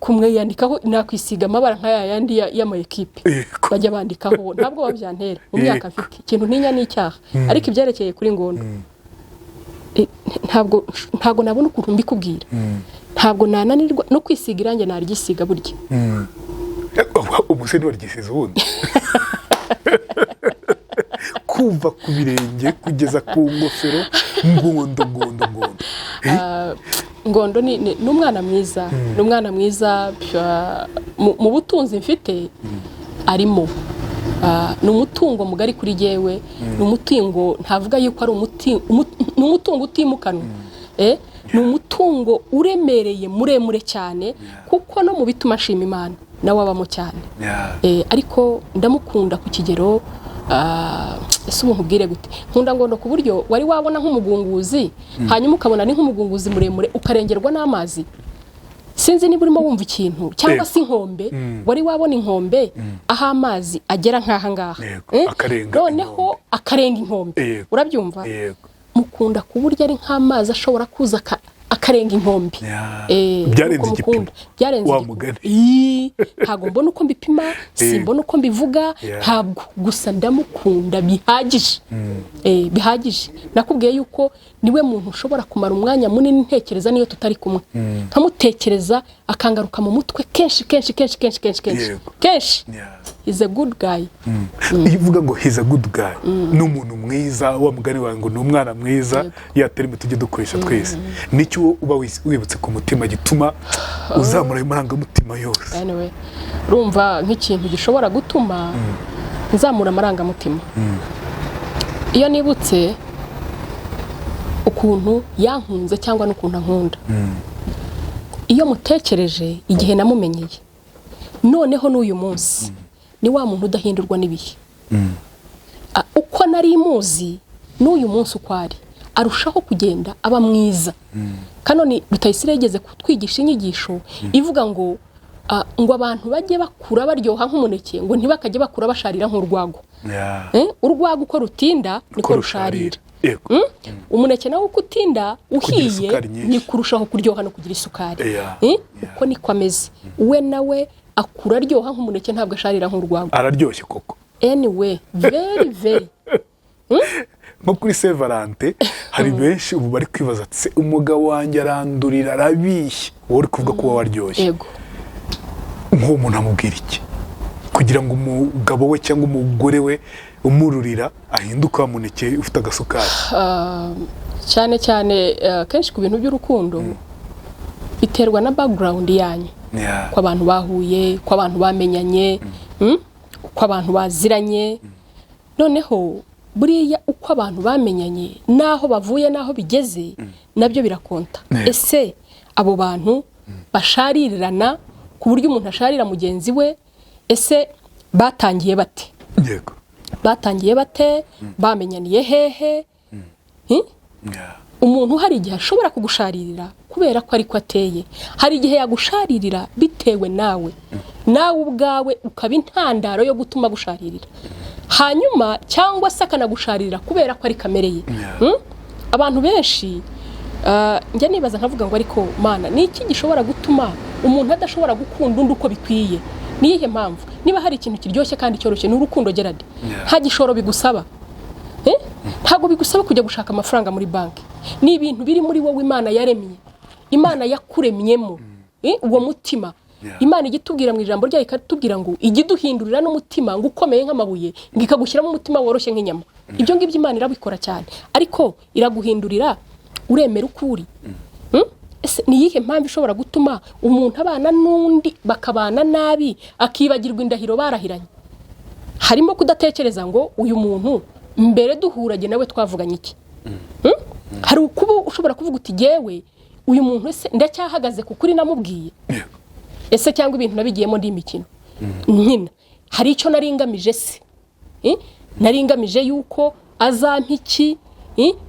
kumwiyandikaho nakwisiga amabara nk'aya yandi y'ama equipe bajya bandikaho. Ntabwo babyantera mu myaka afite ikintu ntinya n'icyaha, ariko ibyerekeye kuri ngondo ntabwo nabona ukuntu mbikubwira. Ntabwo nananirwa no kwisiga irange naryisiga burya. Umuseni warigisize ubundi kuva ku birenge kugeza ku ngofero. Ngondo ni umwana mwiza, ni umwana mwiza mu butunzi mfite arimo. Ni umutungo mugari kuri jewe, ni umutungo ntavuga yuko ari umutungo utimukanwa. Ni umutungo uremereye muremure cyane, kuko no mu bituma ashima Imana nawe abamo cyane. Ariko ndamukunda ku kigero ese umuntu ubwire gute, nkunda ngondo ku buryo wari wabona nk'umugunguzi, hanyuma ukabona ni nk'umugunguzi muremure ukarengerwa n'amazi. Sinzi niba urimo wumva ikintu cyangwa se inkombe, wari wabona inkombe aho amazi agera nk'aha ngaha, noneho akarenga inkombe. Urabyumva? Mukunda ku buryo ari nk'amazi ashobora kuza akarenga inkombe. Byarenze igipimo, wa mugani. Ntabwo mbona uko mbipima, simbona uko mbivuga, ntabwo, gusa ndamukunda bihagije. Bihagije. Nakubwiye yuko niwe muntu ushobora kumara umwanya munini ntekereza niyo tutari kumwe. Nkamutekereza akangaruka mu mutwe kenshi. He's a good guy. Iyo uvuga ngo he's a good guy, ni umuntu mwiza, wa mugani wawe ngo ni umwana mwiza, yaterime tujye dukoresha twese. Nicyo uba wibutse ku mutima gituma uzamura amarangamutima yose. Anyway, urumva nk'ikintu gishobora gutuma nzamura amarangamutima. Iyo nibutse ukuntu yankunze cyangwa n'ukuntu ankunda, iyo mutekereje igihe namumenyeye, noneho n'uyu munsi ni wa muntu udahindurwa n'ibihe. Uko nari muzi n'uyu munsi uko ari, arushaho kugenda aba mwiza. Kanoni Rutayisire yigeze kutwigisha inyigisho ivuga ngo ngo abantu bajye bakura baryoha nk'umuneke ngo ntibakajye bakura basharira nk'urwago. Urwago uko rutinda niko rusharira. Umuneke nawo uko utinda uhiye ni kurushaho kuryoha no kugira isukari. Uko niko ameze. We nawe akura aryoha nk'umuneke ntabwo asharira nk'urwago. Araryoshye koko. Anyway, very nko kuri Saint Valentin hari benshi ubu bari kwibaza ati umugabo wanjye arandurira arabishye, wowe uri kuvuga ko waryoshye. Yego. Nk'umuntu amubwira iki kugira ngo umugabo we cyangwa umugore we umururira ahinduka umuneke ufite agasukari? Cyane kenshi ku bintu by'urukundo biterwa na background yanyu. Ko abantu bahuye, ko abantu bamenyanye, ko abantu baziranye. Noneho buriya uko abantu bamenyanye naho bavuye naho bigeze nabyo birakonta. Ese abo bantu basharirirana ku buryo umuntu asharira mugenzi we, ese batangiye bate? Yego. Batangiye bate? Bamenyaniye hehe? Umuntu hari igihe ashobora kugusharirira kubera ko ariko ateye. Hari igihe yagusharirira bitewe nawe ubwawe ukaba intandaro yo gutuma gusharirira. Hanyuma cyangwa se akanagusharirira kubera ko ari kamereye. Abantu benshi njya nibaza nkavuga ngo ariko mana ni iki gishobora gutuma umuntu adashobora gukunda undi uko bikwiye? Ni iyihe mpamvu? Niba hari ikintu kiryoshye kandi cyoroshye ni urukundo Gerard. Nta gishoro bigusaba. Ntago bigusaba kujya gushaka amafaranga muri banki. Ni ibintu biri muri wowe Imana yaremye. Imana yakuremyemo. Uwo mutima. Imana igitubwira mu ijambo ryayo ikatubwira ngo igiduhindurira n'umutima ngo ukomeye nk'amabuye ngo ikagushyiramo umutima woroshye nk'inyama. Ibyo ngibyo Imana irabikora cyane. Ariko iraguhindurira uremera ukuri. Ni iyihe mpamvu ishobora gutuma umuntu abana n'undi bakabana nabi akibagirwa indahiro barahiranye? Harimo kudatekereza ngo uyu muntu mbere duhurage nawe twavuganye iki? Hari ukuba ushobora kuvuga uti jewe uyu muntu ese ndacyahagaze ku kuri namubwiye? Ese cyangwa ibintu nabigiyemo ndi imikino? Nkina hari icyo naringamije se? Naringamije yuko azampa iki?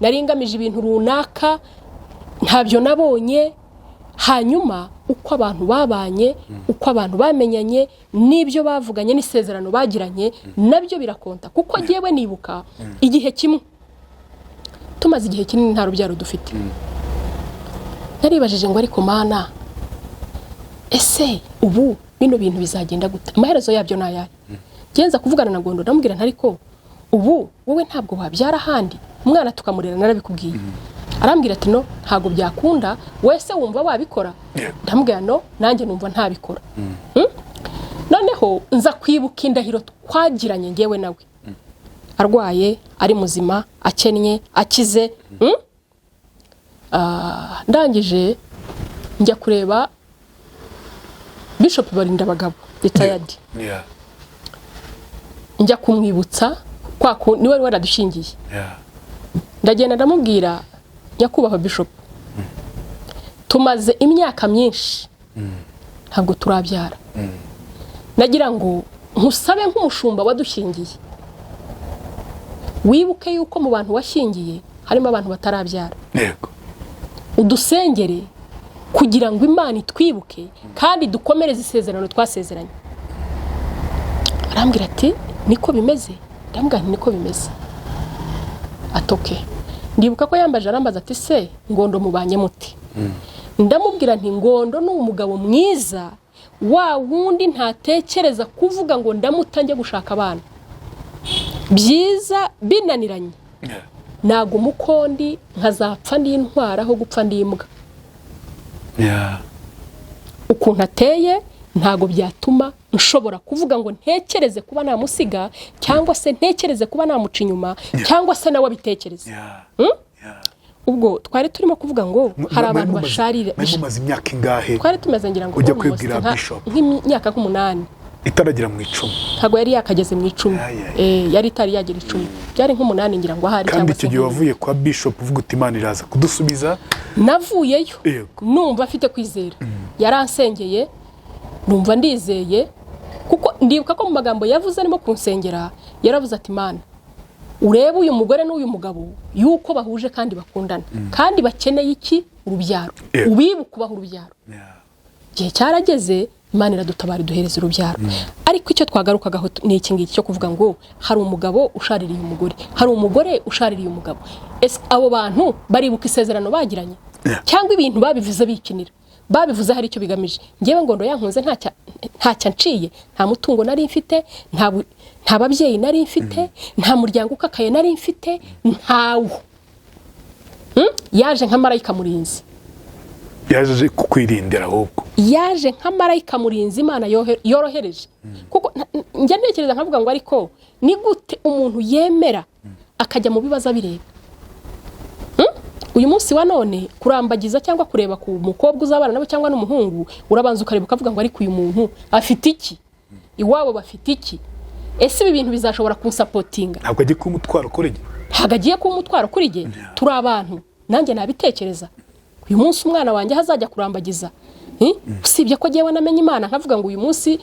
Naringamije ibintu runaka ntabyo nabonye. Hanyuma uko abantu babanye, uko abantu bamenyanye, n'ibyo bavuganye n'isezerano bagiranye nabyo birakonta. Kuko jewe nibuka igihe kimwe tumaze igihe kinini nta rubyaro dufite. Naribajije ngo ariko mana ese ubu bino bintu bizagenda gute? Amaherezo yabyo nayaye. Genza kuvugana na Gondo ndamubwira ntariko ubu wowe ntabwo wabyara handi umwana tukamurera narabikubwiye. Arambwira ati no ntago byakunda, wese wumva wabikora? Ndamubwira no nanjye numva ntabikora. Noneho nza kwibuka indahiro twagiranye ngewe nawe. Arwaye, ari muzima, akennye, akize. Ndangije njya kureba Bishop Barindabagabo retired. Njya kumwibutsa kwako niwe waradushingiye. Ndagenda ndamubwira nyakubahwa Bishop, tumaze imyaka myinshi ntabwo turabyara. Nagira ngo nkusabe nk'umushumba wadushingiye wibuke yuko mu bantu washingiye harimo abantu batarabyara. Yego. Udusengere kugira ngo Imana itwibuke kandi dukomereze isezerano twasezeranye. Arambwira ati niko bimeze? Ndambwira nti niko bimeze. Atoke. Ndibuka ko yambaje arambaza ati se Ngondo mubanye muti? Ndamubwira nti Ngondo ni umugabo mwiza wa wundi ntatekereza kuvuga ngo ndamutange gushaka abana. Byiza binaniranye. Nago mukondi nkazapfa ndi intwara aho gupfa ndi imbwa. Ukuntu ateye ntago byatuma nshobora kuvuga ngo ntekereze kuba namusiga cyangwa se ntekereze kuba namuca inyuma cyangwa se nawe bitekereze. Ubwo twari turimo kuvuga ngo hari abantu basharira. Mumaze imyaka ingahe? Twari tumeze ngira ngo ujya kwibwira Bishop nk'imyaka nk'umunani itaragira mu 10. Ntago yari yakageze mu 10. Yari itari yagira 10. Byari nk'umunani ngira ngo ahari cyangwa se. Kandi icyo wavuye kwa Bishop uvuga uti Imana iraza kudusubiza? Navuyeyo numva afite kwizera. Yaransengeye numva ndizeye kuko ndibuka ko mu magambo yavuze arimo kunsengera yaravuze ati Mana urebe uyu mugore n'uyu mugabo yuko bahuje kandi bakundana kandi bakeneye iki? Urubyaro. Ubibuka kubaha urubyaro. Gihe cyarageze Imana iradutabara duhereza urubyaro. Ariko icyo twagarukagaho ni iki ngiki cyo kuvuga ngo hari umugabo ushaririye umugore, hari umugore ushaririye umugabo. Ese abo bantu baribuka isezerano bagiranye cyangwa ibintu babivuze bikinira, babivuze hari icyo bigamije. Ngewe ngo ndo yankunze ntacyo nciye, nta mutungo nari mfite, nta babyeyi nari mfite, nta muryango ukakaye nari mfite, ntawo. Yaje nka marayika murinzi, yaje kukwirindira ahubwo, yaje nka marayika murinzi Imana yorohereje. Kuko njye ntekereza nkavuga ngo ariko ni gute umuntu yemera akajya mu bibazo bireba. Uyu munsi wa none kurambagiza cyangwa kureba ku mukobwa uzabana nawe cyangwa n'umuhungu, urabanza ukareba ukavuga ngo ariko uyu muntu afite iki, iwabo bafite iki, ese ibi bintu bizashobora kunsapotinga? Ntabwo agiye kumutwara kuri jye, ntabwo agiye kumutwara kuri jye. Turi abantu, nanjye nabitekereza. Uyu munsi umwana wanjye hazajya kurambagiza, usibye ko ngewe namenye Imana nkavuga ngo uyu munsi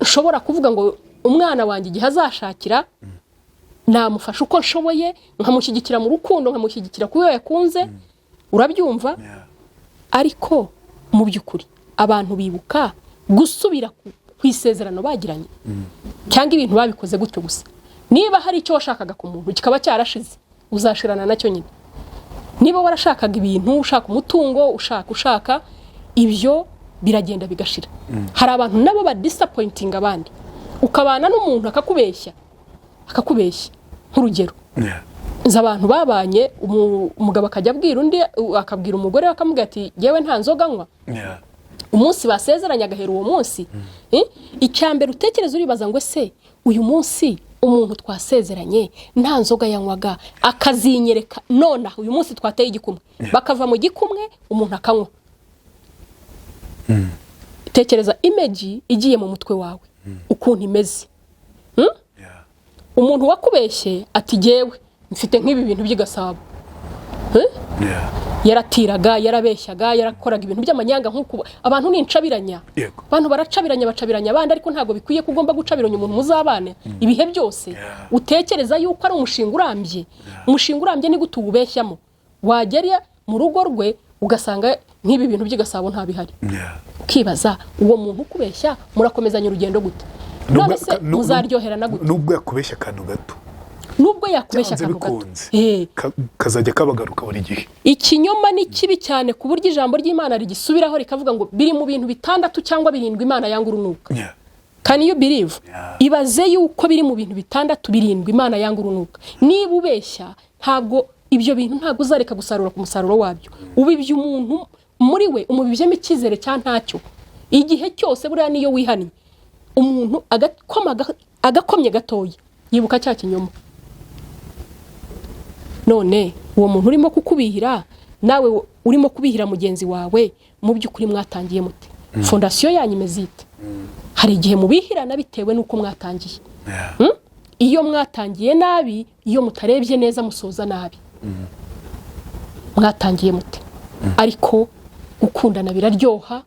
nshobora kuvuga ngo umwana wanjye igihe azashakira namufasha uko nshoboye, nkamushyigikira mu rukundo, nkamushyigikira kuyo yakunze, urabyumva. Ariko mu by'ukuri abantu bibuka gusubira ku isezerano bagiranye, cyangwa ibintu babikoze gutyo gusa. Niba hari icyo washakaga ku muntu kikaba cyarashize, uzashirana nacyo nyine. Niba warashakaga ibintu, ushaka umutungo, ushaka ibyo biragenda bigashira. Hari abantu nabo ba disappointing abandi, ukabana n'umuntu akakubeshya nk'urugero. Nza abantu babanye, umugabo akajya abwira undi, akabwira umugore akamubwira ati yewe nta nzoga nywa. Umunsi basezeranye agahera uwo munsi, icyambere utekereza uribaza ngo se uyu munsi umuntu twasezeranye nta nzoga yanywaga, akazinyereka none uyu munsi twateye igikumwe, bakava mu gikumwe umuntu akanywa. Tekereza image igiye mu mutwe wawe ukuntu imeze. Umuntu wakubeshye ati jewe mfite nk'ibi bintu by'igasabo, yaratiraga, yarabeshyaga, yarakoraga ibintu by'amanyanga nk'uko abantu nincabiranya. Abantu bacabiranya abandi, ariko ntago bikwiye kugomba gucabiranya umuntu muzabane ibihe byose. Utekereza yuko ari umushinga urambye. Umushinga urambye ni gute ubeshyamo, wagera mu rugo rwe ugasanga nk'ibi bintu by'igasabo nta bihari. Ukibaza uwo muntu ukubeshya murakomezanya urugendo gute? None se muzaryoherana gute? Nubwo yakubeshya akantu gato, nubwo yakubeshya akantu gato, kazajya kabagaruka buri gihe. Ikinyoma ni kibi cyane ku buryo ijambo ry'Imana rigisubiraho rikavuga ngo biri mu bintu 6 cyangwa 7 Imana yanga urunuka. Can you believe? Ibaze yuko biri mu bintu 6 7 Imana yanga urunuka. Niba ubeshya, ntabwo ibyo bintu ntabwo uzareka gusarura ku musaruro wabyo. Ubibye umuntu muri we, umubibyemo icyizere cya ntacyo. Igihe cyose buriya niyo wihaniye umuntu agakomye gatoya, yibuka cya kinyoma. None uwo muntu urimo kukubihira, nawe urimo kubihira mugenzi wawe, mu by'ukuri mwatangiye mute? Fondasiyo yanyu imeze ite? Hari igihe mubihirana bitewe nuko mwatangiye. Iyo mwatangiye nabi, iyo mutarebye neza musoza nabi. Mwatangiye mute? Ariko gukundana biraryoha,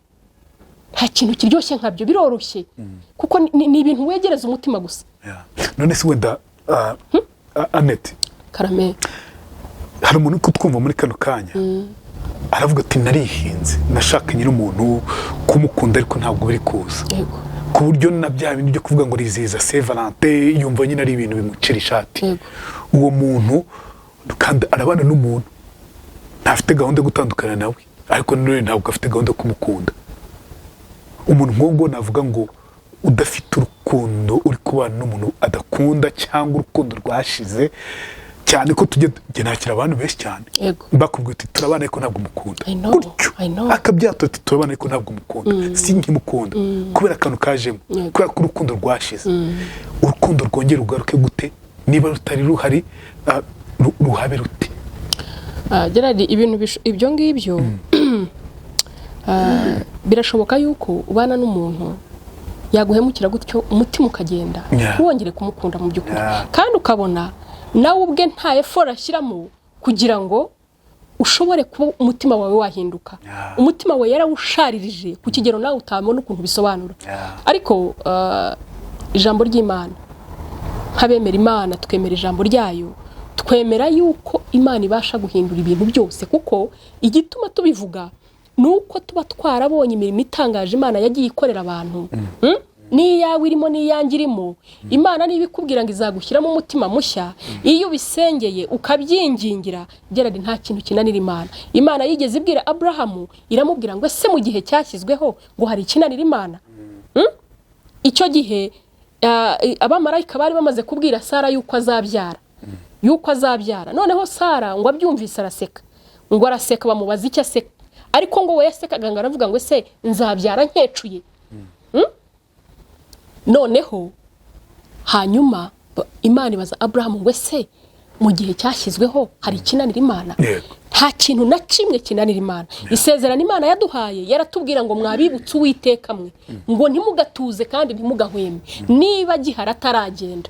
nta kintu kiryoshye nkabyo, biroroshye kuko ni ibintu wegereza umutima gusa. None se wenda Annette Karame, hari umuntu kutwumva muri kano kanya aravuga ati narihinze, nashakanye n'umuntu kumukunda ariko ntabwo biri kuza. Ku buryo na bya bintu byo kuvuga ngo riziza Saint Valentin yumva nyine ari ibintu bimucira ishati. Uwo muntu kandi arabana n'umuntu ntafite gahunda yo gutandukana nawe, ariko none ntabwo afite gahunda yo kumukunda. Umuntu nk'ubwo navuga ngo udafite urukundo, uri kubana n'umuntu adakunda cyangwa urukundo rwashize, cyane ko tujye nakira abantu benshi cyane bakubwira ati turabana ariko ntabwo mukunda, gutyo akabyato ati turabana ariko ntabwo mukunda, sinkimukunda kubera akantu kajemo, kubera ko urukundo rwashize. Urukundo rwongera ugaruke gute niba rutari ruhari? Ruhabe rute? Gerard, ibintu ibyo ngibyo birashoboka yuko ubana n'umuntu yaguhemukira gutyo umutima ukagenda, wongere kumukunda mu by'ukuri, kandi ukabona nawe ubwe nta effort ashyiramo kugira ngo ushobore kuba umutima wawe wahinduka. Umutima wawe yarawusharirije ku kigero nawe utabona ukuntu bisobanura. Ariko ijambo ry'Imana, nk'abemera Imana twemera ijambo ryayo, twemera yuko Imana ibasha guhindura ibintu byose, kuko igituma tubivuga nuko tuba twarabonye imirimo itangaje Imana yagiye ikorera abantu niyawe irimo niyange irimo Imana niba ikubwira ngo izagushyiramo umutima mushya iyo ubisengeye ukabyingingira Gerard nta kintu kinanira Imana yigeze ibwira Abrahamu iramubwira ngo ese mu gihe cyashyizweho ngo hari ikinanira Imana icyo gihe abamarayika bari bamaze kubwira Sara yuko azabyara noneho Sara ngo abyumvise araseka ngo araseka bamubaza icyo aseka ariko ngo we yasekaga ngo aravuga ngo ese nzabyara nkecuye noneho hanyuma Imana ibaza Abrahamu ngo ese mu gihe cyashyizweho hari ikinanira Imana nta kintu na kimwe kinanira Imana isezerano Imana yaduhaye yaratubwira ngo mwabibutse Uwiteka mwe ngo ntimugatuze kandi ntimugahweme niba gihara ataragenda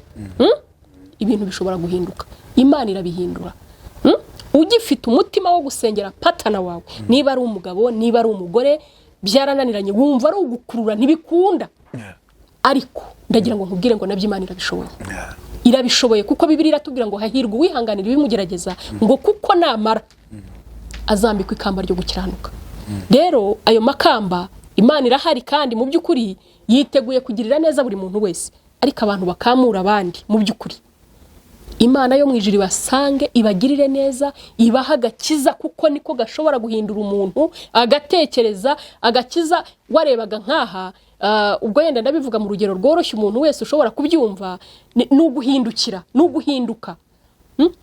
ibintu bishobora guhinduka Imana irabihindura ugifite umutima wo gusengera patana wawe niba ari umugabo niba ari umugore byarananiranye wumva ari ugukurura ntibikunda ariko ndagira ngo nkubwire ngo nabyo Imana irabishoboye kuko Bibiliya iratubwira ngo hahirwa uwihanganira ibimugerageza ngo kuko namara azambikwa ikamba ryo gukiranuka rero ayo makamba Imana irahari kandi mu by'ukuri yiteguye kugirira neza buri muntu wese ariko abantu bakamura abandi mu by'ukuri Imana yo mwijuru ibasange ibagirire neza ibaha agakiza kuko niko gashobora guhindura umuntu agatekereza agakiza warebaga nkaha ubwo yenda ndabivuga mu rugero rworoshye umuntu wese ushobora kubyumva n'uguhinduka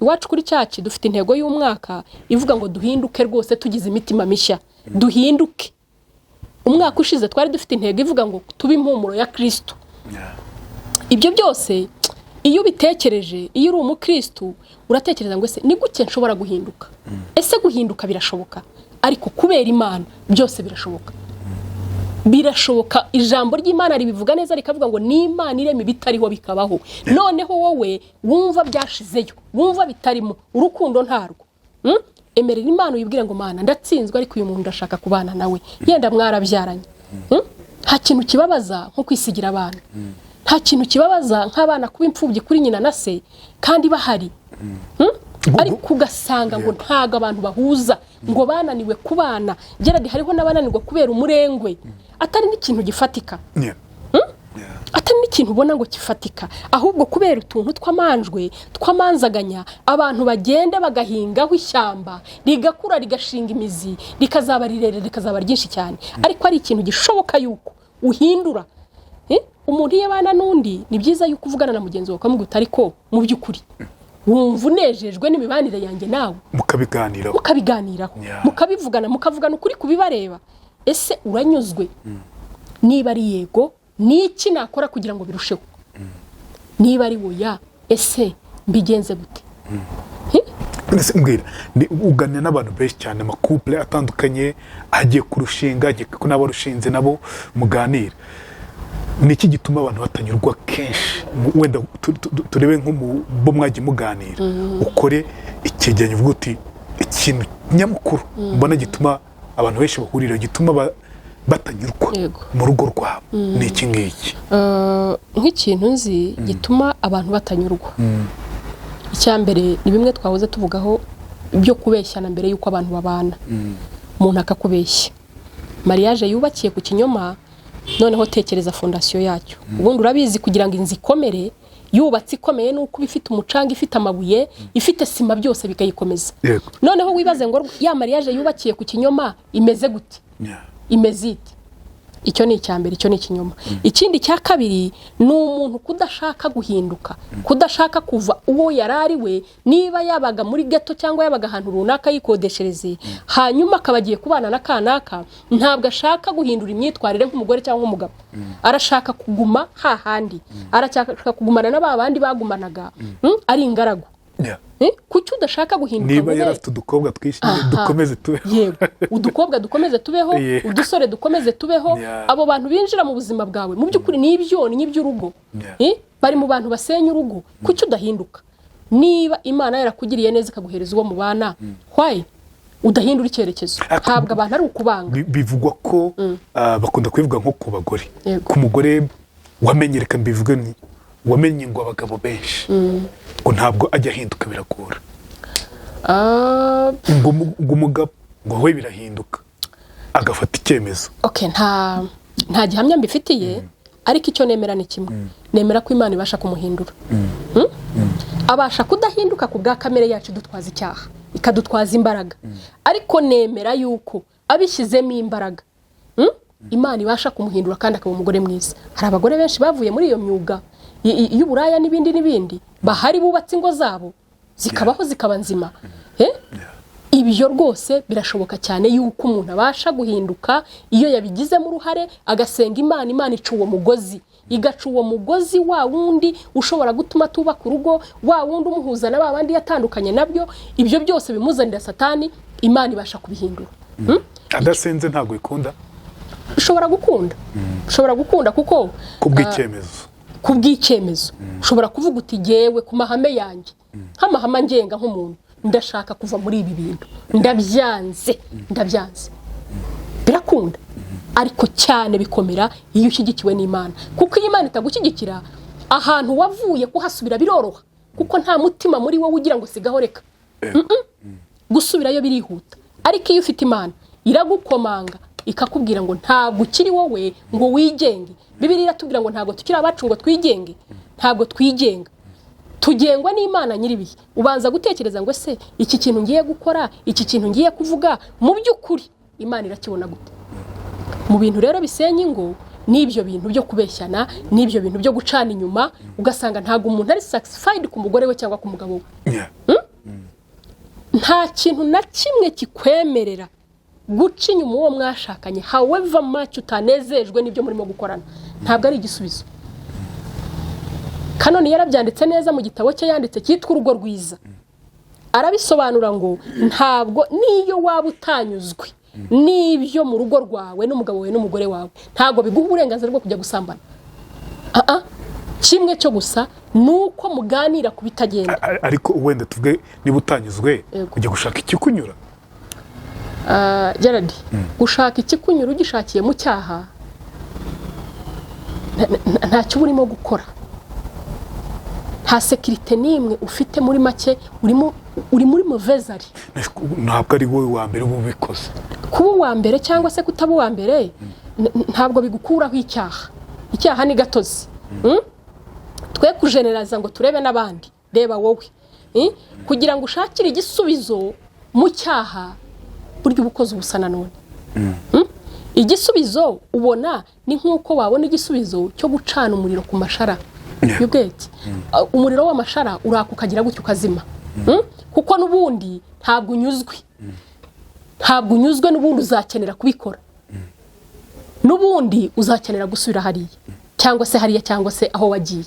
iwacu kuri cyacu dufite intego y'umwaka ivuga ngo duhinduke rwose tugize imitima mishya duhinduke umwaka ushize twari dufite intego ivuga ngo tube impumuro ya Kristo ibyo byose iyo ubitekereje iyo uri umukristo uratekereza ngo ese ni gute nshobora guhinduka ese guhinduka birashoboka ariko kubera Imana byose birashoboka ijambo ry'Imana ribivuga neza rikavuga ngo ni Imana irema ibitariho bikabaho noneho wowe wumva byashizeyo wumva bitarimo urukundo ntarwo emerera Imana uyibwire ngo Mana ndatsinzwe ariko uyu muntu ndashaka kubana nawe yenda mwarabyaranye nta kintu kibabaza nko kwisigira abana nta kintu kibabaza nk'abana kuba imfubyi kuri nyina na se kandi bahari ariko ugasanga ngo ntago abantu bahuza ngo bananiwe kubana Gerard hariho n'abananirwa kubera umurengwe atari n'ikintu gifatika atari n'ikintu ubona ngo kifatika ahubwo kubera utuntu twamanzaganya abantu bagenda bagahingaho ishyamba rigakura rigashinga imizi rikazaba rirerire rikazaba ryinshi cyane ariko ari ikintu gishoboka yuko uhindura umuntu yabana n'undi ni byiza yuko uvugana na mugenzi wawe ukamubwira ariko mu by'ukuri wumva unejejwe n'imibanire yanjye nawe mukabiganiraho mukabivugana mukavugana ukuri kubibareba ese uranyuzwe niba ari yego niki nakora kugira ngo birusheho niba ari oya ese mbigenze gute mbwira uganira n'abantu benshi cyane amakouple atandukanye agiye kurushinga n'abarushinze nabo muganira niki gituma abantu batanyurwa kenshi wenda turebe nko bo mwagiye muganira ukore icyegeranyo uvuga uti ikintu nyamukuru mbona gituma abantu benshi bahurira gituma batanyurwa mu rugo rwabo ni iki ngiki nk'ikintu nzi gituma abantu batanyurwa icyambere ni bimwe twahoze tuvugaho byo kubeshyana mbere yuko abantu babana umuntu akakubeshya mariage yubakiye ku kinyoma noneho tekereza fondasiyo yacyo ubundi urabizi kugira ngo inzu ikomere yubatse ikomeye nuko ifite umucanga ifite amabuye ifite sima byose bikayikomeza noneho wibaze ngo ya mariage yubakiye ku kinyoma imeze gute imeze ite icyo ni icyambere icyo ni ikinyoma ikindi cya kabiri ni umuntu kudashaka guhinduka kudashaka kuva uwo yarari we niba yabaga muri ghetto cyangwa yabaga ahantu runaka yikodeshereze hanyuma akabagiye kubana na kanaka ntabwo ashaka guhindura imyitwarire nk'umugore cyangwa umugabo arashaka kuguma hahandi arashaka kugumana n'abandi bagumanaga ari ingaragu kuki udashaka guhinduka niba yarafite udukobwa twishimye dukomeze tubeho yego udukobwa dukomeze tubeho udusore dukomeze tubeho abo bantu binjira mu buzima bwawe mu by'ukuri n'ibyoni n'iby'urugo bari mu bantu basenya urugo kuki udahinduka niba Imana yarakugiriye neza ikaguhereza uwo mubana why udahindura icyerekezo ntabwo abantu ari ukubanga bivugwa ko bakunda kubivuga nko ku bagore ku mugore wamenyereka mbivuga ni wamenye ngo abagabo benshi ngo ntabwo ajya ahinduka biragora ngo umugabo ngo we birahinduka agafata icyemezo. Okay, nta gihamya mbifitiye ariko icyo nemera ni kimwe. Nemera ko Imana ibasha kumuhindura. Abasha kudahinduka ku bwa kamere yacu dutwaza icyaha ikadutwaza imbaraga, ariko nemera yuko abishyizemo imbaraga Imana ibasha kumuhindura kandi akaba umugore mwiza. Hari abagore benshi bavuye muri iyo myuga y'uburaya n'ibindi bahari bubatse ingo zabo zikabaho zikaba nzima. Ibyo rwose birashoboka cyane yuko umuntu abasha guhinduka iyo yabigizemo uruhare agasenga Imana ica uwo mugozi, igaca uwo mugozi wa wundi ushobora gutuma tubaka urugo, wa wundi umuhuza na babandi yatandukanye nabyo. Ibyo byose bimuzanira Satani, Imana ibasha kubihindura. Adasenze ntago ikunda. Ushobora gukunda kuko kubw'icyemezo ushobora kuvuga uti jewe ku mahame yanjye nk'amahame ngenga nk'umuntu ndashaka kuva muri ibi bintu, ndabyanze birakunda. Ariko cyane bikomera iyo ushyigikiwe n'Imana, kuko iyo Imana itagushyigikira ahantu wavuye kuhasubira biroroha, kuko nta mutima muri wowe ugira ngo sigaho reka. Gusubirayo birihuta. Ariko iyo ufite Imana iragukomanga ikakubwira ngo ntabwo ukiri wowe ngo wigenge. Bibiliya iratubwira ngo ntabwo tukiri abacu ngo twigenge, ntabwo twigenga, tugengwa n'Imana nyiribihe. Ubanza gutekereza ngo ese iki kintu ngiye gukora, iki kintu ngiye kuvuga, mu by'ukuri Imana irakibona gute? Mu bintu rero bisenya ingo n'ibyo bintu byo kubeshyana, n'ibyo bintu byo gucana inyuma, ugasanga ntabwo umuntu ari satisfied ku mugore we cyangwa ku mugabo we. Nta kintu na kimwe kikwemerera guca inyuma uwo mwashakanye, however much utanezejwe n'ibyo murimo gukorana, ntabwo ari igisubizo. Kanoni yarabyanditse neza mu gitabo cye yanditse cyitwa Urugo Rwiza. Arabisobanura ngo ntabwo niyo waba utanyuzwe n'ibyo mu rugo rwawe n'umugabo we n'umugore wawe, ntabwo biguha uburenganzira bwo kujya gusambana. Kimwe cyo gusa nuko muganira ku bitagenda. Ariko wenda tuvuge niba utanyuzwe kujya gushaka ikikunyura. Gerard, gushaka ikikunyura ugishakiye mu cyaha ntacyo urimo gukora. Nta sekirite n'imwe ufite, muri make uri muri movezari. Ntabwo ari wowe wa mbere ubikoze. Kuba uwa mbere cyangwa se kutaba uwa mbere ntabwo bigukuraho icyaha. Icyaha ni gatozi. Twe kujeneraliza ngo turebe n'abandi. Reba wowe. Kugira ngo ushakire igisubizo mu cyaha buryo ubukoze ubusa nanone. Igisubizo ubona ni nk'uko wabona igisubizo cyo gucana umuriro ku mashara. Yubwete umuriro w'amashara uraka ukagira gutyo ukazima. Kuko nubundi ntabwo unyuzwe nubundi uzakenera kubikora. Nubundi uzakenera gusubira hariya cyangwa se hariya cyangwa se aho wagiye.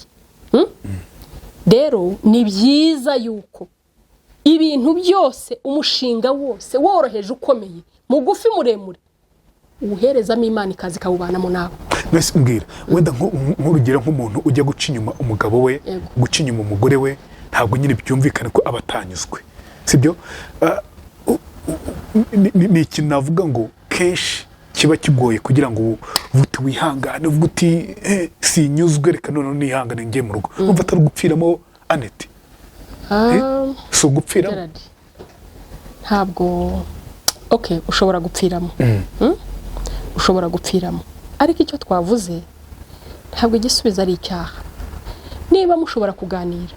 Rero ni byiza yuko ibintu byose, umushinga wose woroheje ukomeye, mugufi muremure, uherezamo Imana ikazi kawubanamo nawe. Nese mbwira wenda nk'urugero nk'umuntu ujya guca inyuma umugabo we, guca inyuma umugore we, ntabwo nyine byumvikane ko abatanyuzwe, sibyo? Ni ikintu navuga ngo kenshi kiba kigoye kugira ngo vuti wihangane, uvuga uti sinyuzwe reka none nihangane ngiye mu rugo. Umva atari gupfiramo Aneti. So gupfiramo ntabwo ushobora gupfiramo. Ushobora gupfiramo, ariko icyo twavuze ntabwo igisubizo ari icyaha. Niba mushobora kuganira,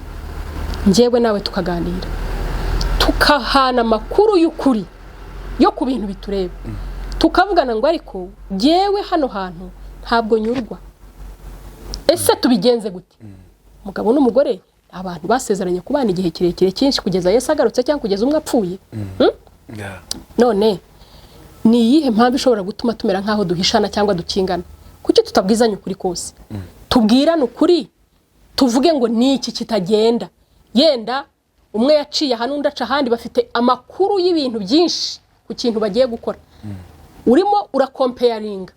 njyewe nawe tukaganira, tukahana amakuru y'ukuri yo ku bintu bitureba, tukavugana ngo ariko njyewe hano hantu ntabwo nyurwa, ese tubigenze gute? Umugabo n'umugore abantu basezeranye kubana igihe kirekire cyinshi kugeza Yesu agarutse cyangwa kugeza umwe apfuye. None ni iyihe mpamvu ishobora gutuma tumera nkaho duhishana cyangwa dukingana? Kuki tutabwizanye ukuri kose? Tubwirane ukuri, tuvuge ngo niki kitagenda. Yenda umwe yaciye hano undi aca ahandi, bafite amakuru y'ibintu byinshi ku kintu bagiye gukora. Urimo urakomparinga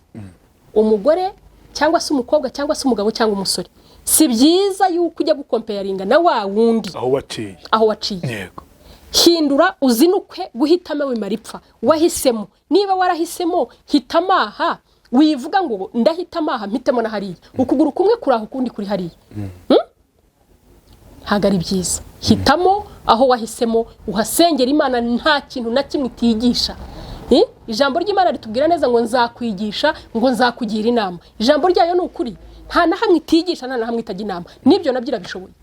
umugore cyangwa se umukobwa cyangwa se umugabo cyangwa umusore. Si byiza yuko ujya gukomparinga na wa wundi aho waciye. Yego. Hindura uzinukwe guhitamo wimaripfa wahisemo. Niba warahisemo hitamaha, wivuga ngo ndahitamaha mpitemo na hariya, ukuguru kumwe kuri aho kundi kuri hariya. Hagari byiza. Hitamo aho wahisemo, uhasengera Imana nta kintu na kimwe itigisha. ijambo ry'Imana ritubwira neza ngo nzakwigisha ngo nzakugira inama. Ijambo ryayo ni ukuri, nta na hamwe itigisha, nta na hamwe itajya inama, nibyo nabyo irabishoboye.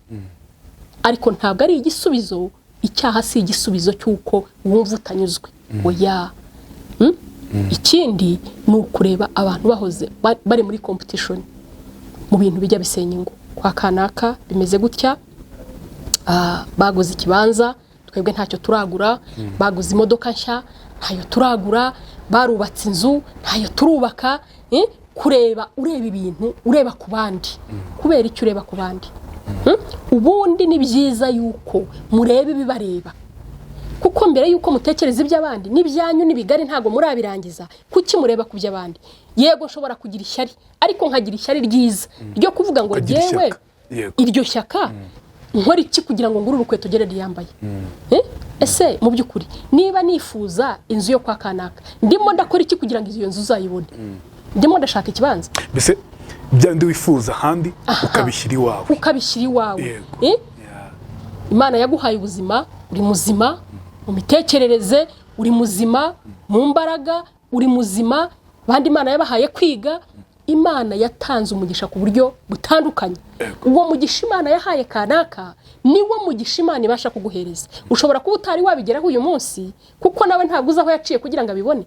Ariko ntabwo ari igisubizo, icyaha si igisubizo cy'uko wumva utanyuzwe. Oya. Ikindi ni ukureba abantu bahoze bari muri competition mu bintu bijya bisenya ingo. Kwa kanaka bimeze gutya, baguze ikibanza, twebwe ntacyo turagura, baguze imodoka nshya, ntayo turagura, barubatse inzu, ntayo turubaka. Kureba, ureba ibintu, ureba ku bandi. Kubera icyo ureba ku bandi? Ubundi ni byiza yuko mureba ibibareba, kuko mbere yuko mutekereza iby'abandi n'ibyanyu n'ibigari ntago murabirangiza. Kuki mureba ku by'abandi? Yego nshobora kugira ishyari, ariko nkagira ishyari ryiza ryo kuvuga ngo jewe iryo shyaka nkora iki kugira ngo nguru urukweto gerere yambaye. Ese mu byukuri niba nifuza inzu yo kwa kanaka, ndimo ndakora iki kugira ngo iyo nzu uzayibone? Ndimo ndashaka ikibanza. Mbese byandi wifuza handi ukabishyira iwawe. Ukabishyira iwawe. Imana yaguhaye ubuzima, uri muzima mu mitekerereze, uri muzima mu mbaraga, uri muzima. Bandi Imana yabahaye kwiga. Imana yatanze umugisha ku buryo butandukanye. Uwo mugisha Imana yahaye kanaka niwo mugisha Imana ibasha kuguhereza. Ushobora kuba utari wabigeraho uyu munsi, kuko nawe ntabwo uzaho yaciye kugira ngo abibone.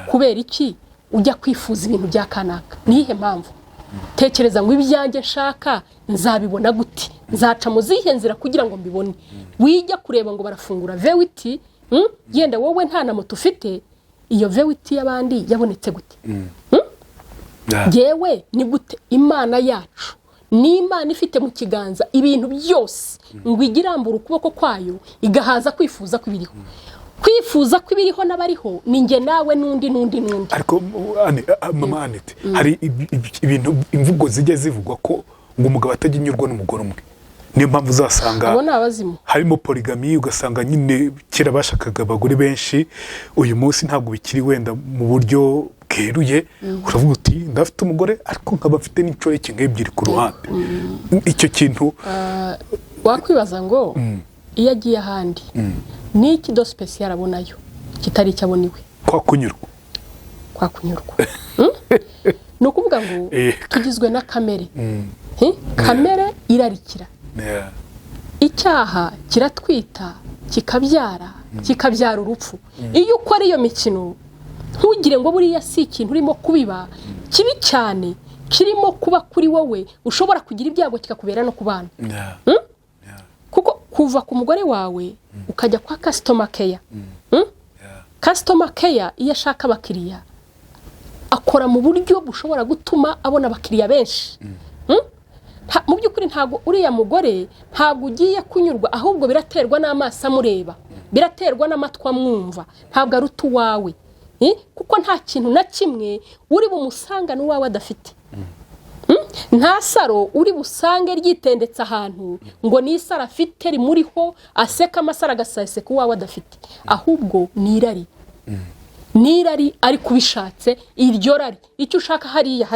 Kubera iki ujya kwifuza ibintu bya kanaka? Nihe mpamvu? Tekereza ngo ibyanjye nshaka nzabibona gute, nzaca mu zihe nzira kugira ngo mbibone. Wijya kureba ngo barafungura vewiti, yenda wowe nta na moto ufite, iyo vewiti y'abandi yabonetse gute? Yewe ni gute Imana yacu ni Imana ifite mu kiganza ibintu byose, ngo igirambura ukuboko kwayo igahaza kwifuza kwibiriho. Kwifuza kwibiriho n'abariho ni nge nawe n'undi. Ariko mama Anete, hari ibintu imvugo zijye zivugwa ko ngo umugabo ataginyurwa n'umugore umwe. Niyo mpamvu uzasanga harimo polygamy, ugasanga nyine kera bashakaga abagore benshi, uyu munsi ntabwo bikiri wenda mu buryo bweruye. Uravuga uti ndafite umugore ariko nkaba mfite n'inshoreke nk'ebyiri ku ruhande. Icyo kintu wakwibaza ngo iyo agiye ahandi ni iki do special abonayo kitari icyo aboniwe? Kwa kunyurwa. Ni ukuvuga ngo tugizwe na kamere. Kamere irarikira. Icyaha kiratwita, kikabyara urupfu. Iyo ukora iyo mikino ntugire ngo buriya si ikintu urimo kubiba kibi cyane, kirimo kuba kuri wowe, ushobora kugira ibyago kikakubera no ku bana. Kuko kuva ku mugore wawe ukajya kwa customer care. Customer care iyo ashaka abakiriya akora mu buryo bushobora gutuma abona abakiriya benshi. Mu by'ukuri ntago uriya mugore ntago ugiye kunyurwa, ahubwo biraterwa n'amaso amureba, biraterwa n'amatwi amwumva, ntabwo ari uwawe. Kuko nta kintu na kimwe uri bumusanga n'uwawe adafite. Nta saro uri busange ryitendetse ahantu ngo ni isara afite rimuriho aseka amasara agaseseka uwawe adafite, ahubwo ni irari. Ni irari ari kubishatse, iryo rari icyo ushaka hariya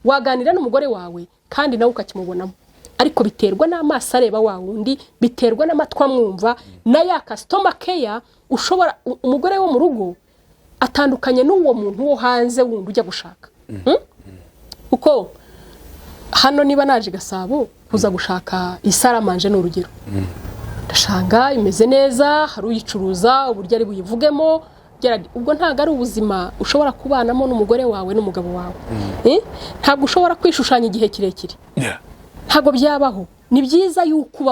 waganira n'umugore wawe kandi nawe ukakimubonamo, ariko biterwa n'amaso areba wa wundi, biterwa n'amatwi amwumva na ya customer care. Ushobora umugore wo mu rugo atandukanye n'uwo muntu wo hanze wundi ujya gushaka. Uko hano niba naje Gasabo kuza gushaka isaramanje n'urugero, ndashanga imeze neza, hari uyicuruza uburyo ari buyivugemo, ubwo ntago ari ubuzima ushobora kubanamo n'umugore wawe n'umugabo wawe. Ntabwo ushobora kwishushanya igihe kirekire. Ntago byabaho. Ni byiza yuko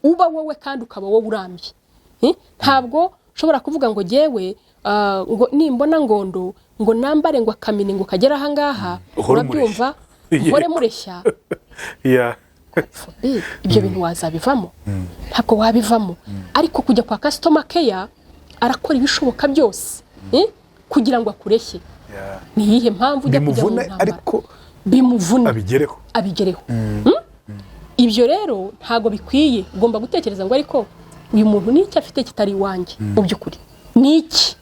uba wowe kandi ukaba wowe urambye. Ntabwo ushobora kuvuga ngo jewe ngo nimbona ngondo ngo nambare ngo akamini ngo kagera aha ngaha, urabyumva nkore mureshya. Ibyo bintu wazabivamo? Ntabwo wabivamo. Ariko kujya kwa customer care arakora ibishoboka byose kugira ngo akureshye. Ni iyihe mpamvu ujya kujya mu ntambara? Ariko bimuvuna abigereho. Ibyo rero ntago bikwiye. Ugomba gutekereza ngo ariko uyu muntu n'iki afite kitari wanjye mu byukuri. N'iki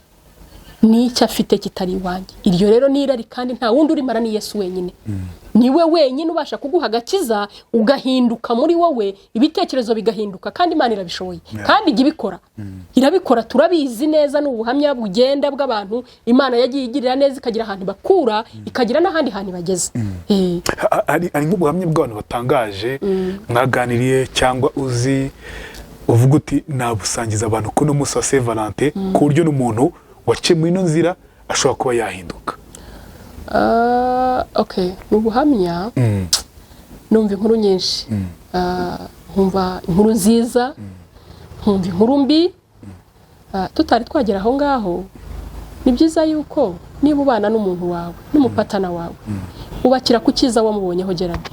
n'icyo afite kitari iwanjye. Iryo rero n'irari kandi nta wundi urimara ni Yesu wenyine. Niwe wenyine ubasha kuguha agakiza ugahinduka muri wowe, ibitekerezo bigahinduka, kandi Imana irabishoboye kandi igibikora. Irabikora, turabizi neza n'ubuhamya bugenda bw'abantu Imana yagiye igirira neza, ikagira ahantu bakura, ikagira n'ahandi hantu bageze. Ari nk'ubuhamya bw'abantu batangaje mwaganiriye cyangwa uzi uvuga uti nabusangiza abantu ko no musa Saint Valentin ku buryo n'umuntu waciye mu ino nzira ashobora kuba yahinduka? Okay, n'ubuhamya numva inkuru nyinshi, nkumva inkuru nziza, nkumva inkuru mbi, tutari twagera aho ngaho. Ni byiza yuko niba ubana n'umuntu wawe n'umupatana wawe ubakira ku cyiza wamubonyeho Gerard.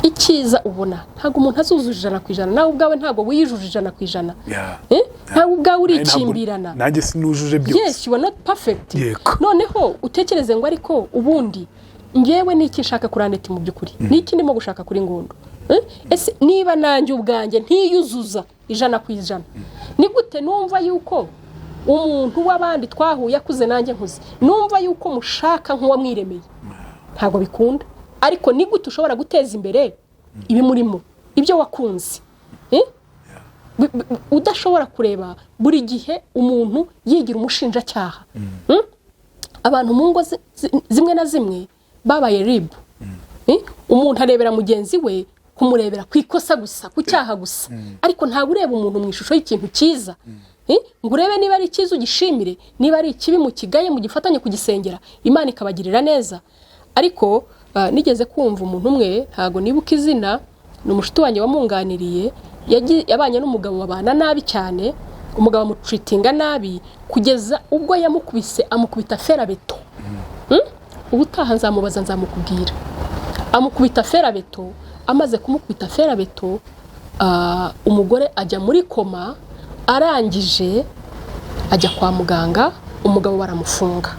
Icyiza ubona ntago umuntu azuzuje 100%, nawe ubwawe ntago wiyujuje 100%. Ntago ubwawe urikimbirana. Nanjye sinujuje byose. Yes, you are not perfect. Noneho utekereze ngo ariko ubundi ngewe niki nshaka kurandeta mu byukuri, niki ndimo gushaka kuri ngondo. Ese niba nanjye ubwanjye ntiyuzuza 100%, ni gute numva yuko umuntu w'abandi twahuye akuze nanjye nkuze numva yuko mushaka nk'uwamwiremeye? Ntago bikunda. Ariko ni gute ushobora guteza imbere ibi murimo, ibyo wakunze? Udashobora kureba buri gihe umuntu yigira umushinja cyaha. Abantu mu ngo zimwe na zimwe babaye ribu. Umuntu arebera mugenzi we kumurebera kwikosa gusa, ku cyaha gusa, ariko nta ureba umuntu mu ishusho y'ikintu cyiza. Ngo urebe niba ari cyiza ugishimire, niba ari ikibi mu kigaye mu gifatanye kugisengera, Imana ikabagirira neza. Ariko nigeze kumva umuntu umwe, ntago nibuka izina, n'umushuti wanjye wamunganiriye, yabanye n'umugabo babana nabi cyane, umugabo amutreatinga nabi kugeza ubwo yamukubise, amukubita ferabeto. Ubutaha nzamubaza nzamukubwira. Amukubita ferabeto, amaze kumukubita ferabeto, umugore ajya muri koma, arangije ajya kwa muganga, umugabo baramufunga.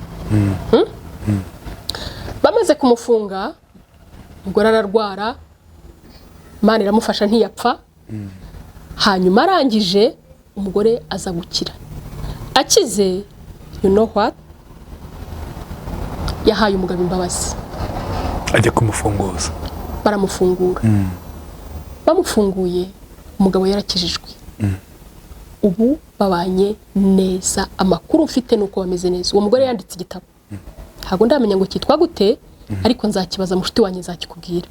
Bamaze kumufunga, umugore ararwara, Imana iramufasha ntiyapfa. Hanyuma arangije umugore aza gukira. Akize, you know what? Yahaye umugabo imbabazi. Ajya kumufunguza. Baramufungura. Bamufunguye, umugabo yarakijijwe. Ubu babanye neza, amakuru mfite nuko bameze neza. Uwo mugore yanditse igitabo. Ntago ndamenya ngo kitwa gute, ariko nzakibaza mushuti wanjye nzakikubwira.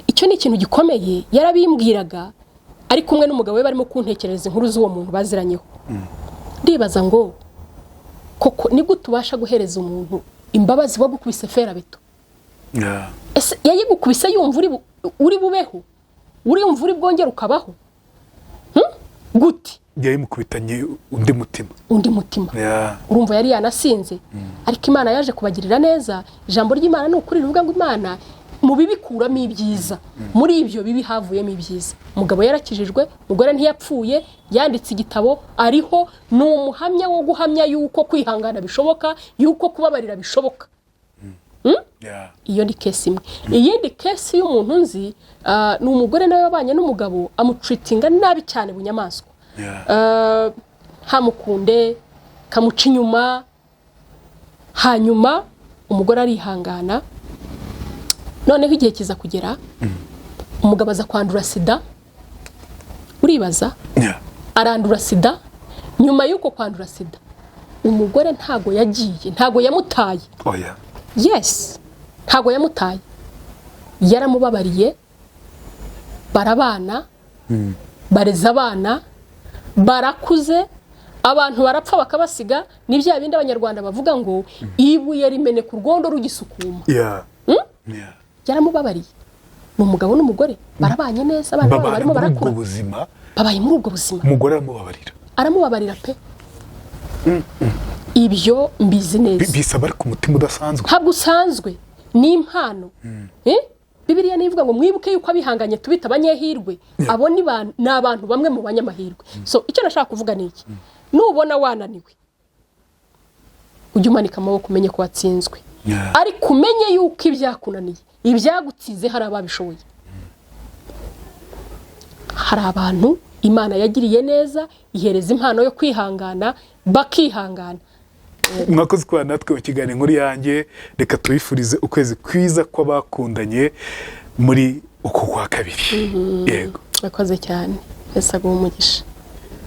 Icyo ni ikintu gikomeye yarabimbwiraga, ari kumwe n'umugabo we barimo kuntekereza inkuru z'uwo muntu baziranyeho. Ndibaza ngo koko ni gute ubasha guhereza umuntu imbabazi wagukubise ferabeto? Ese yayigukubise yumva uri bubeho, uri yumva uri bwongera ukabaho? Gute yayimukubitanye undi mutima. Urumva yari yanasinze, ariko Imana yaje kubagirira neza. Ijambo ry'Imana ni ukuri rivuga ngo Imana mu bibikuramo ibyiza, muri ibyo bibi havuyemo ibyiza. Umugabo yarakijijwe, umugore ntiyapfuye, yanditse igitabo, ariho ni umuhamya wo guhamya yuko kwihangana bishoboka, yuko kubabarira bishoboka. Iyo ni kesi imwe. Iyindi kesi y'umuntu nzi, ni umugore nawe wabanye n'umugabo amutreatinga nabi cyane bunyamaswa. Hamukunde, kamuca inyuma. Hanyuma umugore arihangana, noneho igihe kiza kugera, umugabo aza kwandura Sida. Uribaza? Arandura Sida. Nyuma y'uko kwandura Sida, umugore ntago yagiye, ntago yamutaye. Yes, ntago yamutaye. Yaramubabariye, barabana, bareza abana, barakuze, abantu barapfa bakabasiga. Ni bya bindi abanyarwanda bavuga ngo ibuye rimene ku rwondo rugisukuma. Yaramubabariye. Ni umugabo n'umugore barabanye neza, abana babo barimo barakura. Babaye muri ubwo buzima. Umugore aramubabarira pe. Ibyo mbizi neza. Bisaba ari ku mutima udasanzwe. Ntabwo usanzwe, ni impano. Bibiliya nivuga ngo mwibuke yuko abihanganye tubita abanyehirwe. Abo ni abantu bamwe mu banyamahirwe. So icyo nashaka kuvuga ni iki? Nubona wananiwe, ujye umanika amaboko umenye ko watsinzwe. Ariko umenye yuko ibyakunaniye, ibyagutsize hari ababishoboye. Hari abantu Imana yagiriye neza, ihereza impano yo kwihangana, bakihangana. mwakoze kwa natwe mu kiganiro Inkuru yanjye, reka tubifurize ukwezi kwiza kw'abakundanye muri uko kwa kabiri. Yego, mwakoze cyane, ese aguha umugisha.